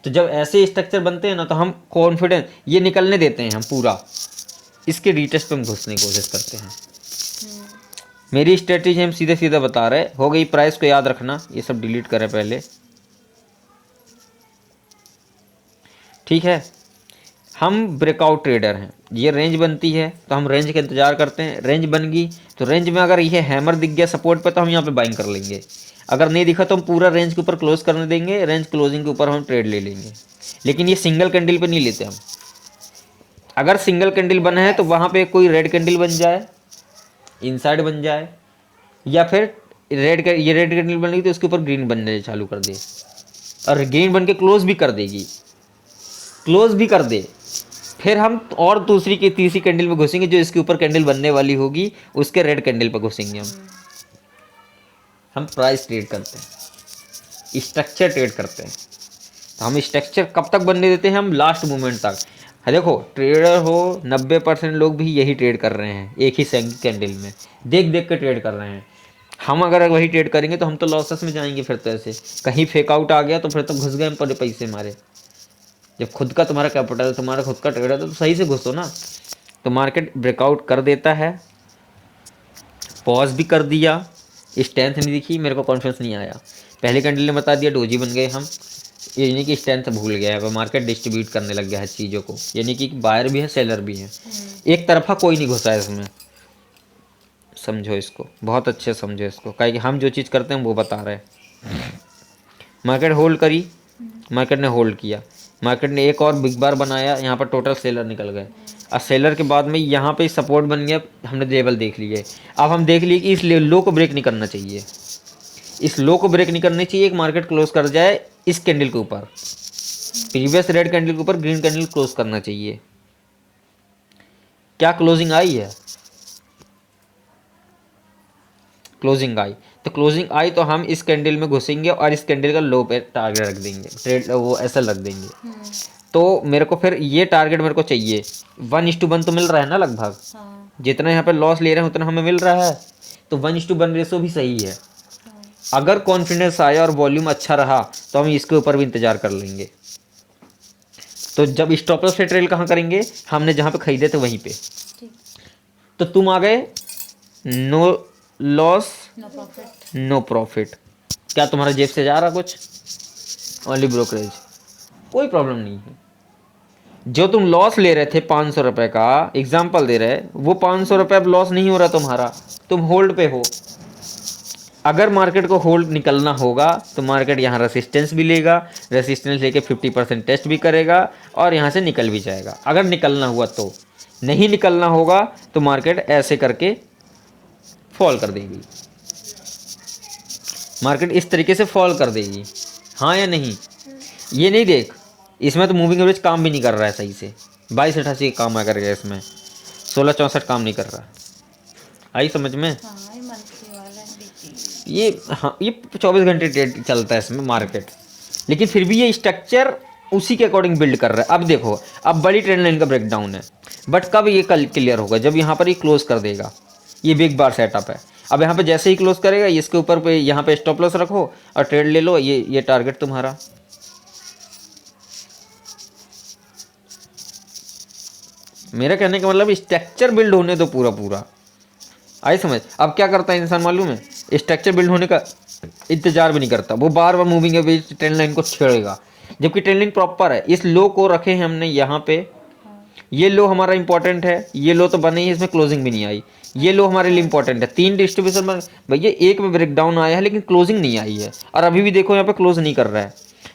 तो जब ऐसे स्ट्रक्चर बनते हैं ना, तो हम कॉन्फिडेंस ये निकलने देते हैं, हम पूरा इसके रीटेस्ट पे हम घुसने की कोशिश करते हैं। मेरी स्ट्रेटजी हम सीधे सीधे बता रहे। हो गई, प्राइस को याद रखना, ये सब डिलीट करें पहले, ठीक है। हम ब्रेकआउट ट्रेडर हैं, ये रेंज बनती है तो हम रेंज का इंतजार करते हैं। रेंज बन गई तो रेंज में अगर ये हैमर दिख गया सपोर्ट पे, तो हम यहाँ पे बाइंग कर लेंगे। अगर नहीं दिखा तो हम पूरा रेंज के ऊपर क्लोज करने देंगे, रेंज क्लोजिंग के ऊपर हम ट्रेड ले लेंगे। लेकिन ये सिंगल कैंडल पे नहीं लेते हम। अगर सिंगल कैंडल बना है तो वहाँ पे कोई रेड कैंडल बन जाए, इनसाइड बन जाए, या फिर रेड कैंडल बन गई तो उसके ऊपर ग्रीन बनने चालू कर दे, और ग्रीन बन के क्लोज भी कर देगी, क्लोज भी कर दे, फिर हम और दूसरी की तीसरी कैंडल में घुसेंगे, जो इसके ऊपर कैंडल बनने वाली होगी उसके रेड कैंडल पर घुसेंगे। हम प्राइस ट्रेड करते हैं, स्ट्रक्चर ट्रेड करते हैं। तो हम स्ट्रक्चर कब तक बनने देते हैं? हम लास्ट मोमेंट तक। देखो ट्रेडर हो 90% लोग भी यही ट्रेड कर रहे हैं, एक ही कैंडल में देख देख के ट्रेड कर रहे हैं। हम अगर वही ट्रेड करेंगे तो हम तो लॉसेस में जाएंगे। फिर तो ऐसे कहीं फेक आउट आ गया तो फिर तो घुस गए हम पैसे मारे। जब खुद का तुम्हारा कैपिटल, तुम्हारा खुद का ट्रेड है तो सही से घुसो ना। तो मार्केट ब्रेकआउट कर देता है, पॉज भी कर दिया, स्ट्रेंथ नहीं दिखी, मेरे को कॉन्फिडेंस नहीं आया। पहले कैंडल ने बता दिया डोजी बन गए हम, ये यानी कि स्ट्रेंथ भूल गया है, मार्केट डिस्ट्रीब्यूट करने लग गया है चीज़ों को, यानी कि बायर भी है सेलर भी है, एक तरफा कोई नहीं घुसा है इसमें। समझो इसको, बहुत अच्छे समझो इसको, कि हम जो चीज़ करते हैं वो बता रहे हैं। मार्केट होल्ड करी, मार्केट ने होल्ड किया, मार्केट ने एक और बिग बार बनाया, यहाँ पर टोटल सेलर निकल गए। अब सेलर के बाद में यहाँ पे सपोर्ट बन गया, हमने लेवल देख लिए। अब हम देख लिए कि इस लो को ब्रेक नहीं करना चाहिए, इस लो को ब्रेक नहीं करनी चाहिए। एक मार्केट क्लोज कर जाए इस कैंडल के ऊपर, प्रीवियस रेड कैंडल के ऊपर ग्रीन कैंडल क्लोज करना चाहिए। क्या क्लोजिंग आई है? क्लोजिंग आई, तो क्लोजिंग आई तो हम इस कैंडल में घुसेंगे और इस कैंडल का लो पे टारगेट रख देंगे, ट्रेड वो ऐसा रख देंगे। तो मेरे को फिर ये टारगेट मेरे को चाहिए 1:1 तो मिल रहा है ना लगभग, हाँ, जितना यहाँ पे लॉस ले रहे हैं उतना हमें मिल रहा है, तो 1:1 रेशो भी सही है। अगर कॉन्फिडेंस आया और वॉल्यूम अच्छा रहा तो हम इसके ऊपर भी इंतजार कर लेंगे। तो जब स्टॉप लॉस से ट्रेल कहाँ करेंगे, हमने जहाँ पे खरीदे थे वहीं पे। ठीक, तो तुम आ गए no loss no profit. No profit, क्या तुम्हारा जेब से जा रहा कुछ? ओनली ब्रोकरेज, कोई प्रॉब्लम नहीं है। जो तुम लॉस ले रहे थे 500 रुपये का, एग्जाम्पल दे रहे, वो 500 रुपये अब लॉस नहीं हो रहा तुम्हारा, तुम होल्ड पे हो। अगर मार्केट को होल्ड निकलना होगा तो मार्केट यहाँ रेसिस्टेंस भी लेगा, रेसिस्टेंस लेके 50% टेस्ट भी करेगा और यहाँ से निकल भी जाएगा, अगर निकलना हुआ तो। नहीं निकलना होगा तो मार्केट ऐसे करके फॉल कर देगी, मार्केट इस तरीके से फॉल कर देगी, हाँ या नहीं? ये नहीं देख, इसमें तो मूविंग एवरेज काम भी नहीं कर रहा है सही से, 2288 काम आ कर गया इसमें, 1664 काम नहीं कर रहा। आई समझ में? हाँ, ये मंथली वाला है देखिए। ये हाँ, ये 24 घंटे ट्रेड चलता है इसमें मार्केट, लेकिन फिर भी ये स्ट्रक्चर उसी के अकॉर्डिंग बिल्ड कर रहा है। अब देखो, अब बड़ी ट्रेंड लाइन का ब्रेकडाउन है, बट कब ये कल क्लियर होगा? जब यहाँ पर ये क्लोज कर देगा, ये बिग बार सेटअप है। अब यहाँ पे जैसे ही क्लोज करेगा, इसके ऊपर पे यहाँ पे स्टॉप लॉस रखो और ट्रेड ले लो, ये टारगेट तुम्हारा। मेरा कहने का मतलब स्ट्रक्चर बिल्ड होने दो पूरा पूरा, आई समझ? अब क्या करता है इंसान मालूम है, स्ट्रक्चर बिल्ड होने का इंतजार भी नहीं करता, वो बार बार मूविंग एवरेज ट्रेंड लाइन को छेड़ेगा, जबकि ट्रेंड लाइन प्रॉपर है। इस लो को रखे हैं हमने यहाँ पे, ये लो हमारा इंपॉर्टेंट है, ये लो तो बने ही, इसमें क्लोजिंग भी नहीं आई, ये लो हमारे लिए इंपॉर्टेंट है। 3 डिस्ट्रीब्यूशन में भैया एक में ब्रेकडाउन आया है लेकिन क्लोजिंग नहीं आई है, और अभी भी देखो यहाँ पे क्लोज नहीं कर रहा है।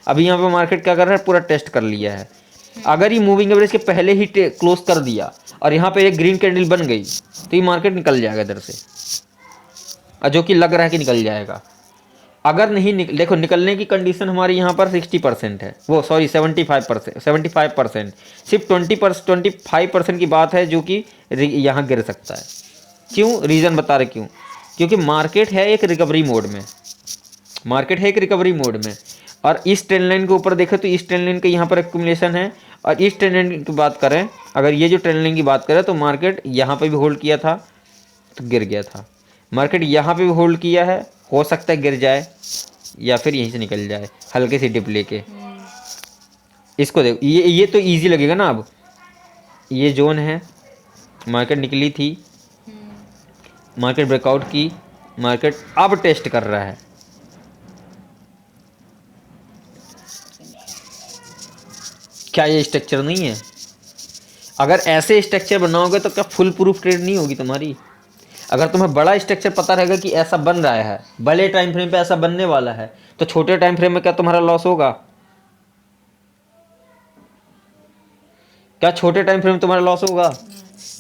अभी यहाँ पे मार्केट क्या कर रहा है, पूरा टेस्ट कर लिया है। अगर ये मूविंग एवरेज के पहले ही क्लोज कर दिया और यहाँ पे एक ग्रीन कैंडल बन गई तो ये मार्केट निकल जाएगा इधर से, और जो कि लग रहा है कि निकल जाएगा। अगर नहीं देखो, निकलने की कंडीशन हमारी यहाँ पर 60% है, वो सॉरी 75%, सिर्फ 25% की बात है जो कि यहाँ गिर सकता है। क्यों? रीज़न बता रहे क्यों, क्योंकि मार्केट है एक रिकवरी मोड में, मार्केट है एक रिकवरी मोड में, और इस ट्रेंड लाइन के ऊपर देखें तो इस ट्रेंड लाइन का यहाँ पर एक्यूमुलेशन है, और इस ट्रेंड लाइन की बात करें, अगर ये जो ट्रेंड लाइन की बात करें तो मार्केट यहाँ पे भी होल्ड किया था तो गिर गया था, मार्केट यहाँ पे भी होल्ड किया है, हो सकता है गिर जाए या फिर यहीं से निकल जाए हल्के से डिप लेके। इसको देखो, ये तो इजी लगेगा ना। अब ये जोन है, मार्केट निकली थी, मार्केट ब्रेकआउट की, मार्केट अब टेस्ट कर रहा है, क्या ये स्ट्रक्चर नहीं है? अगर ऐसे स्ट्रक्चर बनाओगे तो क्या फुल प्रूफ ट्रेड नहीं होगी तुम्हारी? अगर तुम्हें बड़ा स्ट्रक्चर पता रहेगा कि ऐसा बन रहा है, बड़े टाइम फ्रेम पे ऐसा बनने वाला है, तो छोटे टाइम फ्रेम में क्या तुम्हारा लॉस होगा? क्या छोटे टाइम फ्रेम में तुम्हारा लॉस होगा?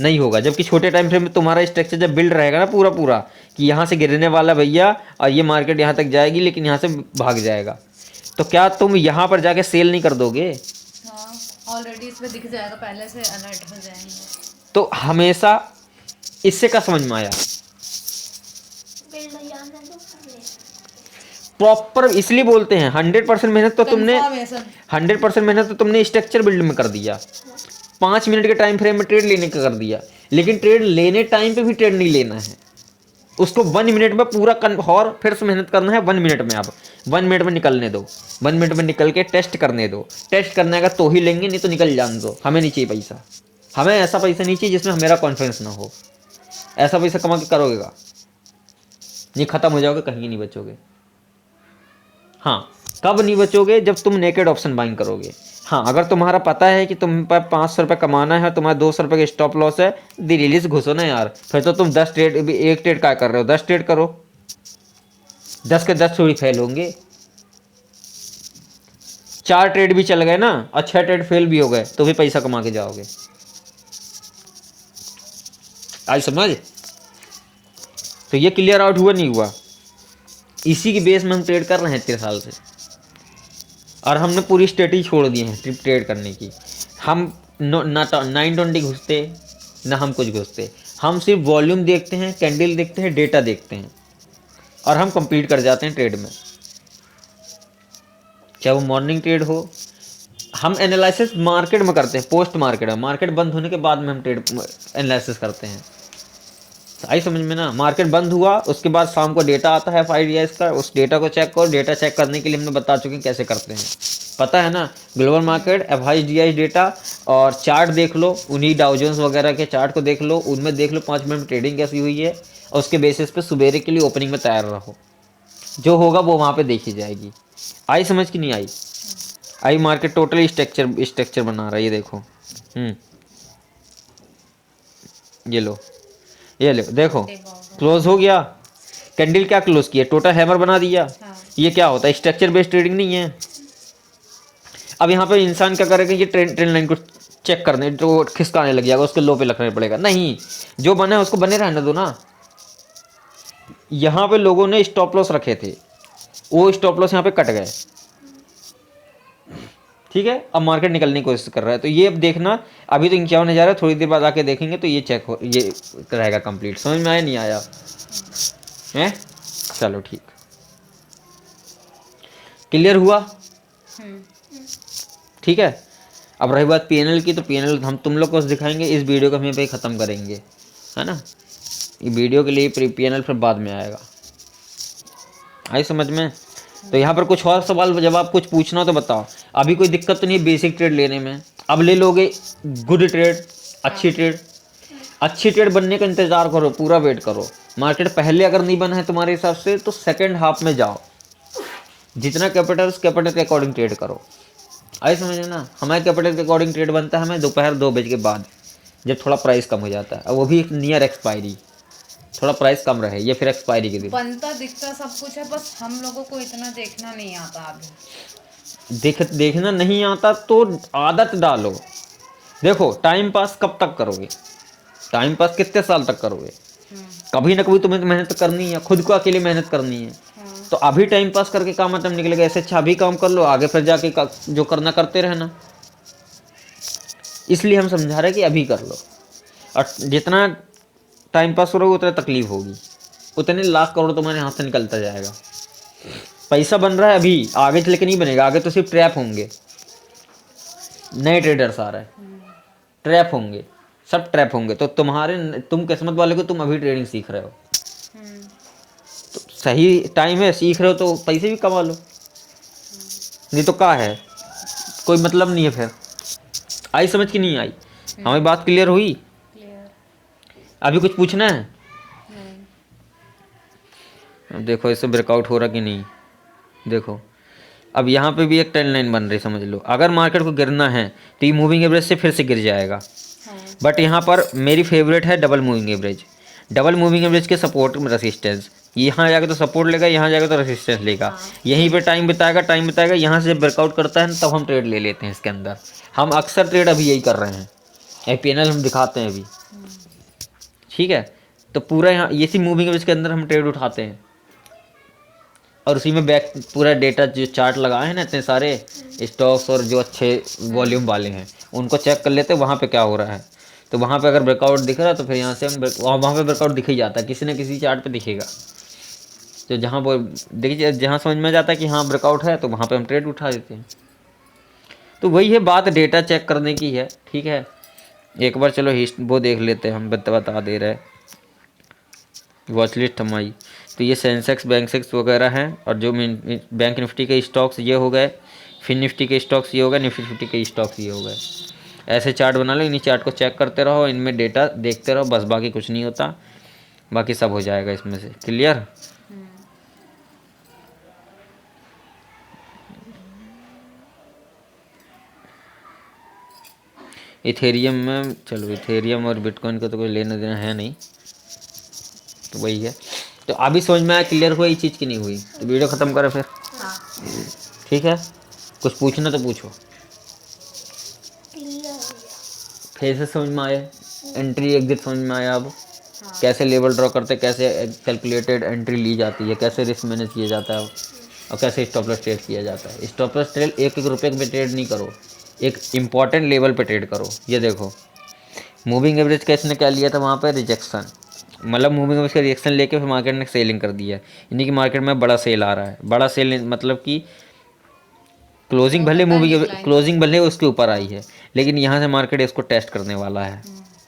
नहीं होगा। जबकि छोटे टाइम फ्रेम में तुम्हारा स्ट्रक्चर जब बिल्ड रहेगा ना पूरा पूरा, कि यहाँ से गिरने वाला भैया और ये मार्केट यहाँ तक जाएगी लेकिन यहाँ से भाग जाएगा, तो क्या तुम यहाँ पर जाके सेल नहीं कर दोगे? हाँ, ऑलरेडी इसमें दिख जाएगा, पहले से अलर्ट हो जाएंगे। तो हमेशा इससे क्या समझ में आया? बिल्ड जाने दो पहले। प्रॉपर इसलिए बोलते हैं 100% मेहनत तो तुमने Confirmation। 100% मेहनत तो तुमने स्ट्रक्चर बिल्ड में कर दिया, 5 मिनट के टाइम फ्रेम में ट्रेड लेने का कर दिया, लेकिन ट्रेड लेने टाइम पे भी ट्रेड नहीं लेना है। उसको 1 मिनट में पूरा और फिर से मेहनत करना है 1 मिनट में। अब 1 मिनट में निकलने दो, 1 मिनट में निकल के टेस्ट करने दो। टेस्ट करने का तो ही लेंगे, नहीं तो निकल जाने दो। हमें नहीं चाहिए पैसा, हमें ऐसा पैसा नहीं चाहिए जिसमें मेरा कॉन्फिडेंस ना हो। ऐसा पैसा कमा के करोगेगा नहीं, खत्म हो जाओगे, कहीं नहीं बचोगे। हाँ, कब नहीं बचोगे? जब तुम नेकेड ऑप्शन बाइंग करोगे। हाँ, अगर तुम्हारा पता है कि तुम पर 500 रुपये कमाना है, तुम्हारा 200 रुपये का स्टॉप लॉस है, रिलीज घुसो ना यार। फिर तो तुम 10 ट्रेड, एक ट्रेड क्या कर रहे हो? 10 ट्रेड करो, 10 के 10 थोड़ी फेल होंगे। 4 ट्रेड भी चल गए ना और 6 ट्रेड फेल भी हो गए तो भी पैसा कमा के जाओगे। आज समझ? तो ये क्लियर आउट हुआ नहीं हुआ? इसी की बेस में हम ट्रेड कर रहे हैं इतने साल से, और हमने पूरी स्ट्रेटेजी छोड़ दी है ट्रेड करने की। हम ना 920 घुसते ना हम कुछ घुसते, हम सिर्फ वॉल्यूम देखते हैं, कैंडल देखते हैं, डेटा देखते हैं, और हम कंप्लीट कर जाते हैं ट्रेड में। चाहे वो मॉर्निंग ट्रेड हो, हम एनालिसिस मार्केट में करते हैं, पोस्ट मार्केट में। मार्केट बंद होने के बाद में हम ट्रेड एनालिसिस करते हैं। आई समझ में ना? मार्केट बंद हुआ, उसके बाद शाम को डेटा आता है 5 डेज का, उस डेटा को चेक करो। डेटा चेक करने के लिए हमने बता चुके हैं कैसे करते हैं, पता है ना? ग्लोबल मार्केट, FIDI डेटा और चार्ट देख लो, उन्हीं डाउ जोन्स वगैरह के चार्ट को देख लो, उनमें देख लो 5 मिनट में ट्रेडिंग कैसी हुई है, और उसके बेसिस पे सुबेरे के लिए ओपनिंग में तैयार रहो। जो होगा वो वहाँ पे देखी जाएगी। आई समझ की नहीं आई? आई मार्केट टोटली स्ट्रक्चर बना रहा है, ये देखो। ये लो देखो, क्लोज हो गया। कैंडल क्या क्लोज किया? टोटल हैमर बना दिया। हाँ। ये क्या होता है? स्ट्रक्चर बेस्ड ट्रेडिंग नहीं है। अब यहाँ पे इंसान क्या करेगा? ये ट्रेंड लाइन को चेक करने जो खिसकाने लग जाएगा, उसके लो पे रखना पड़ेगा। नहीं, जो बना है उसको बने रहने दो ना। यहाँ पे लोगों ने स्टॉप लॉस रखे थे, वो स्टॉप लॉस यहाँ पे कट गए, ठीक है। अब मार्केट निकलने की कोशिश कर रहा है, तो ये अब देखना। अभी तो 51,000 है, थोड़ी देर बाद आके देखेंगे तो ये चेक हो, ये रहेगा कंप्लीट। समझ में आया नहीं आया? हैं? चलो ठीक, क्लियर हुआ? ठीक है। अब रही बात PNL की, तो PNL हम तुम लोग को दिखाएंगे, इस वीडियो को हम यहीं पे ख़त्म करेंगे, है ना? ये वीडियो के लिए PNL फिर बाद में आएगा। आई समझ में? तो यहाँ पर कुछ और सवाल जवाब कुछ पूछना तो बताओ। अभी कोई दिक्कत तो नहीं है बेसिक ट्रेड लेने में? अब ले लोगे गुड ट्रेड, अच्छी ट्रेड। अच्छी ट्रेड बनने का इंतज़ार करो, पूरा वेट करो। मार्केट पहले अगर नहीं बना है तुम्हारे हिसाब से, तो सेकंड हाफ में जाओ, जितना कैपिटल उस कैपिटल के अकॉर्डिंग ट्रेड करो। आई समझ ना? हमारे कैपिटल के अकॉर्डिंग ट्रेड बनता है हमें दोपहर 2 बजे के बाद, जब थोड़ा प्राइस कम हो जाता है, और वो भी नियर एक्सपायरी, थोड़ा प्राइस कम रहे, ये फिर एक्सपायरी के दिन। बनता दिखता सब कुछ है, बस हम लोगों को इतना देखना नहीं आता अभी। देखना नहीं आता तो आदत डालो। देखो, टाइम पास कब तक करोगे? टाइम पास कितने साल तक करोगे? कभी ना कभी तुम्हें तो मेहनत करनी है, खुद को अकेले मेहनत करनी है। तो अभी टाइम पास करके काम मतलब निकलेगा? ऐसे अच्छा अभी काम कर लो, आगे फिर जाके जो करना करते रहना। इसलिए हम समझा रहे हैं कि अभी कर लो, और जितना टाइम पास करोगे उतना तकलीफ होगी, उतने लाख करोड़ तुम्हारे हाथ से निकलता जाएगा। पैसा बन रहा है अभी, आगे चल के नहीं बनेगा। आगे तो सिर्फ ट्रैप होंगे, नए ट्रेडर्स आ रहे हैं, ट्रैप होंगे, सब ट्रैप होंगे। तो तुम किस्मत वाले को, तुम अभी ट्रेडिंग सीख रहे हो, तो सही टाइम है, सीख रहे हो तो पैसे भी कमा लो, नहीं तो क्या है, कोई मतलब नहीं है फिर। आई समझ की नहीं आई? हमारी बात क्लियर हुई? क्लियर? अभी कुछ पूछना है? नहीं। अब देखो इससे ब्रेकआउट हो रहा कि नहीं। देखो, अब यहाँ पे भी एक ट्रेंड लाइन बन रही, समझ लो। अगर मार्केट को गिरना है तो ये मूविंग एवरेज से फिर से गिर जाएगा। बट यहाँ पर मेरी फेवरेट है double moving average. Double moving average के सपोर्ट में रेसिस्टेंस, यहाँ जाकर तो सपोर्ट लेगा, यहाँ जाकर तो रेसिस्टेंस लेगा, यहीं पे टाइम बिताएगा। यहाँ से जब ब्रेकआउट करता है तब हम ट्रेड ले लेते हैं इसके अंदर। हम अक्सर ट्रेड अभी यही कर रहे हैं, PNL हम दिखाते हैं अभी, ठीक है। तो पूरा यहाँ इसी मूविंग एवरेज के अंदर हम ट्रेड उठाते हैं, और उसी में बैक पूरा डेटा जो चार्ट लगाए हैं ना, इतने सारे स्टॉक्स और जो अच्छे वॉल्यूम वाले हैं उनको चेक कर लेते हैं वहाँ पे क्या हो रहा है। तो वहाँ पे अगर ब्रेकआउट दिख रहा है तो फिर यहाँ से हम वहाँ पे ब्रेकआउट दिख ही जाता है, किसी न किसी चार्ट पे दिखेगा। तो जहाँ वो देखिए, जहाँ समझ में जाता है कि हाँ ब्रेकआउट है, तो वहाँ पे हम ट्रेड उठा देते हैं। तो वही है बात, डेटा चेक करने की है, ठीक है। एक बार चलो वो देख लेते हैं, हम बता दे रहे हैं। वॉच लिस्ट हमारी। तो ये सेंसेक्स बैंकसेक्स वगैरह हैं, और जो बैंक निफ्टी के स्टॉक्स ये हो गए, फिन निफ्टी के स्टॉक्स ये हो गए, निफ्टी फिफ्टी के स्टॉक्स ये हो गए। ऐसे चार्ट बना लो, इन्हीं चार्ट को चेक करते रहो, इनमें डेटा देखते रहो, बस बाकी कुछ नहीं होता, बाकी सब हो जाएगा इसमें से। क्लियर? इथेरियम में, चलो इथेरियम और बिटकॉइन का तो कोई लेना देना है नहीं, तो वही है। तो अभी समझ में आया, क्लियर हुआ ये चीज़ की नहीं हुई? तो वीडियो ख़त्म करें फिर, ठीक है? कुछ पूछना तो पूछो। क्लियर हो गया। फिर से समझ में आया, एंट्री एग्जिट समझ में आया अब, कैसे लेवल ड्रॉ करते, कैसे कैलकुलेटेड एंट्री ली जाती है, कैसे रिस्क मैनेज किया जाता है, और कैसे स्टॉप लॉस ट्रेड किया जाता है। स्टॉप लॉस ट्रेड एक एक रुपये पे ट्रेड नहीं करो, एक इम्पॉर्टेंट लेवल पे ट्रेड करो। ये देखो मूविंग एवरेज का इसने क्या लिया था वहाँ पे, रिजेक्शन, मतलब मूविंग एवरेज का रिजेक्शन लेके फिर मार्केट ने सेलिंग कर दिया, यानी कि मार्केट में बड़ा सेल आ रहा है। बड़ा सेल मतलब कि क्लोजिंग भले मूविंग क्लोजिंग भले उसके ऊपर आई है, लेकिन यहाँ से मार्केट इसको टेस्ट करने वाला है,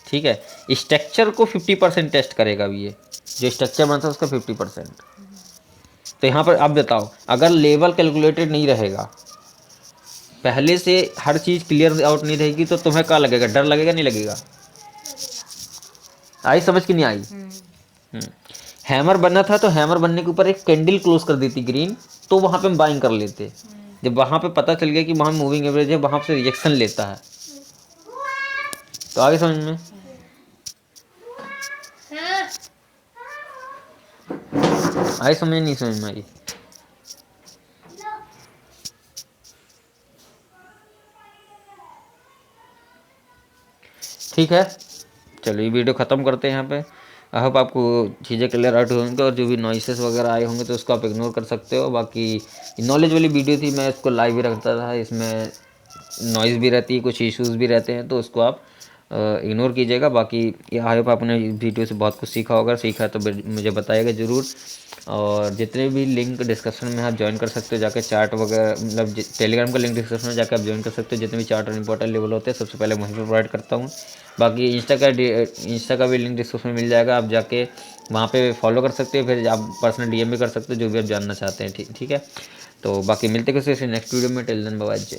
ठीक है? स्ट्रक्चर को 50% टेस्ट करेगा अभी, ये जो स्ट्रक्चर बनता है उसका 50%। तो यहाँ पर आप बताओ, अगर लेवल कैलकुलेटेड नहीं रहेगा, पहले से हर चीज़ क्लियर आउट नहीं रहेगी, तो तुम्हें क्या लगेगा, डर लगेगा नहीं लगेगा? आई समझ कि नहीं आई? हैमर बनना था, तो हैमर बनने के ऊपर एक कैंडल क्लोज कर देती ग्रीन, तो वहाँ पे हम बाइंग कर लेते। जब वहाँ पे पता चल गया कि वहाँ मूविंग एवरेज है, वहाँ से रिजेक्शन लेता है, तो आगे समझ में आई? समझ नहीं समझ में आई? ठीक है, चलो ये वीडियो ख़त्म करते हैं यहाँ पे। आई होप आपको चीज़ें क्लियर आउट होंगे, और जो भी नॉइसेस वगैरह आए होंगे तो उसको आप इग्नोर कर सकते हो। बाकी नॉलेज वाली वीडियो थी, मैं इसको लाइव ही रखता था, इसमें नॉइज़ भी रहती है, कुछ इश्यूज़ भी रहते हैं, तो उसको आप इग्नोर कीजिएगा। बाकी आई होप आपने वीडियो से बहुत कुछ सीखा होगा, सीखा तो मुझे बताइएगा ज़रूर। और जितने भी लिंक डिस्क्रिप्शन में आप ज्वाइन कर सकते हो जाके, चार्ट वगैरह, मतलब टेलीग्राम का लिंक डिस्क्रिप्शन में जाकर आप ज्वाइन कर सकते हो। जितने भी चार्ट और इंपॉर्टेंट लेवल होते हैं सबसे पहले वहीं पर प्रोवाइड करता हूँ। बाकी इंस्टा का भी लिंक डिस्क्रिप्शन में मिल जाएगा, आप जाके वहाँ पे फॉलो कर सकते हो, फिर आप पर्सनल डीएम भी कर सकते हो जो भी आप जानना चाहते हैं, ठीक है? तो बाकी मिलते हैं किसी नेक्स्ट वीडियो में। टिल देन बाय बाय, जय।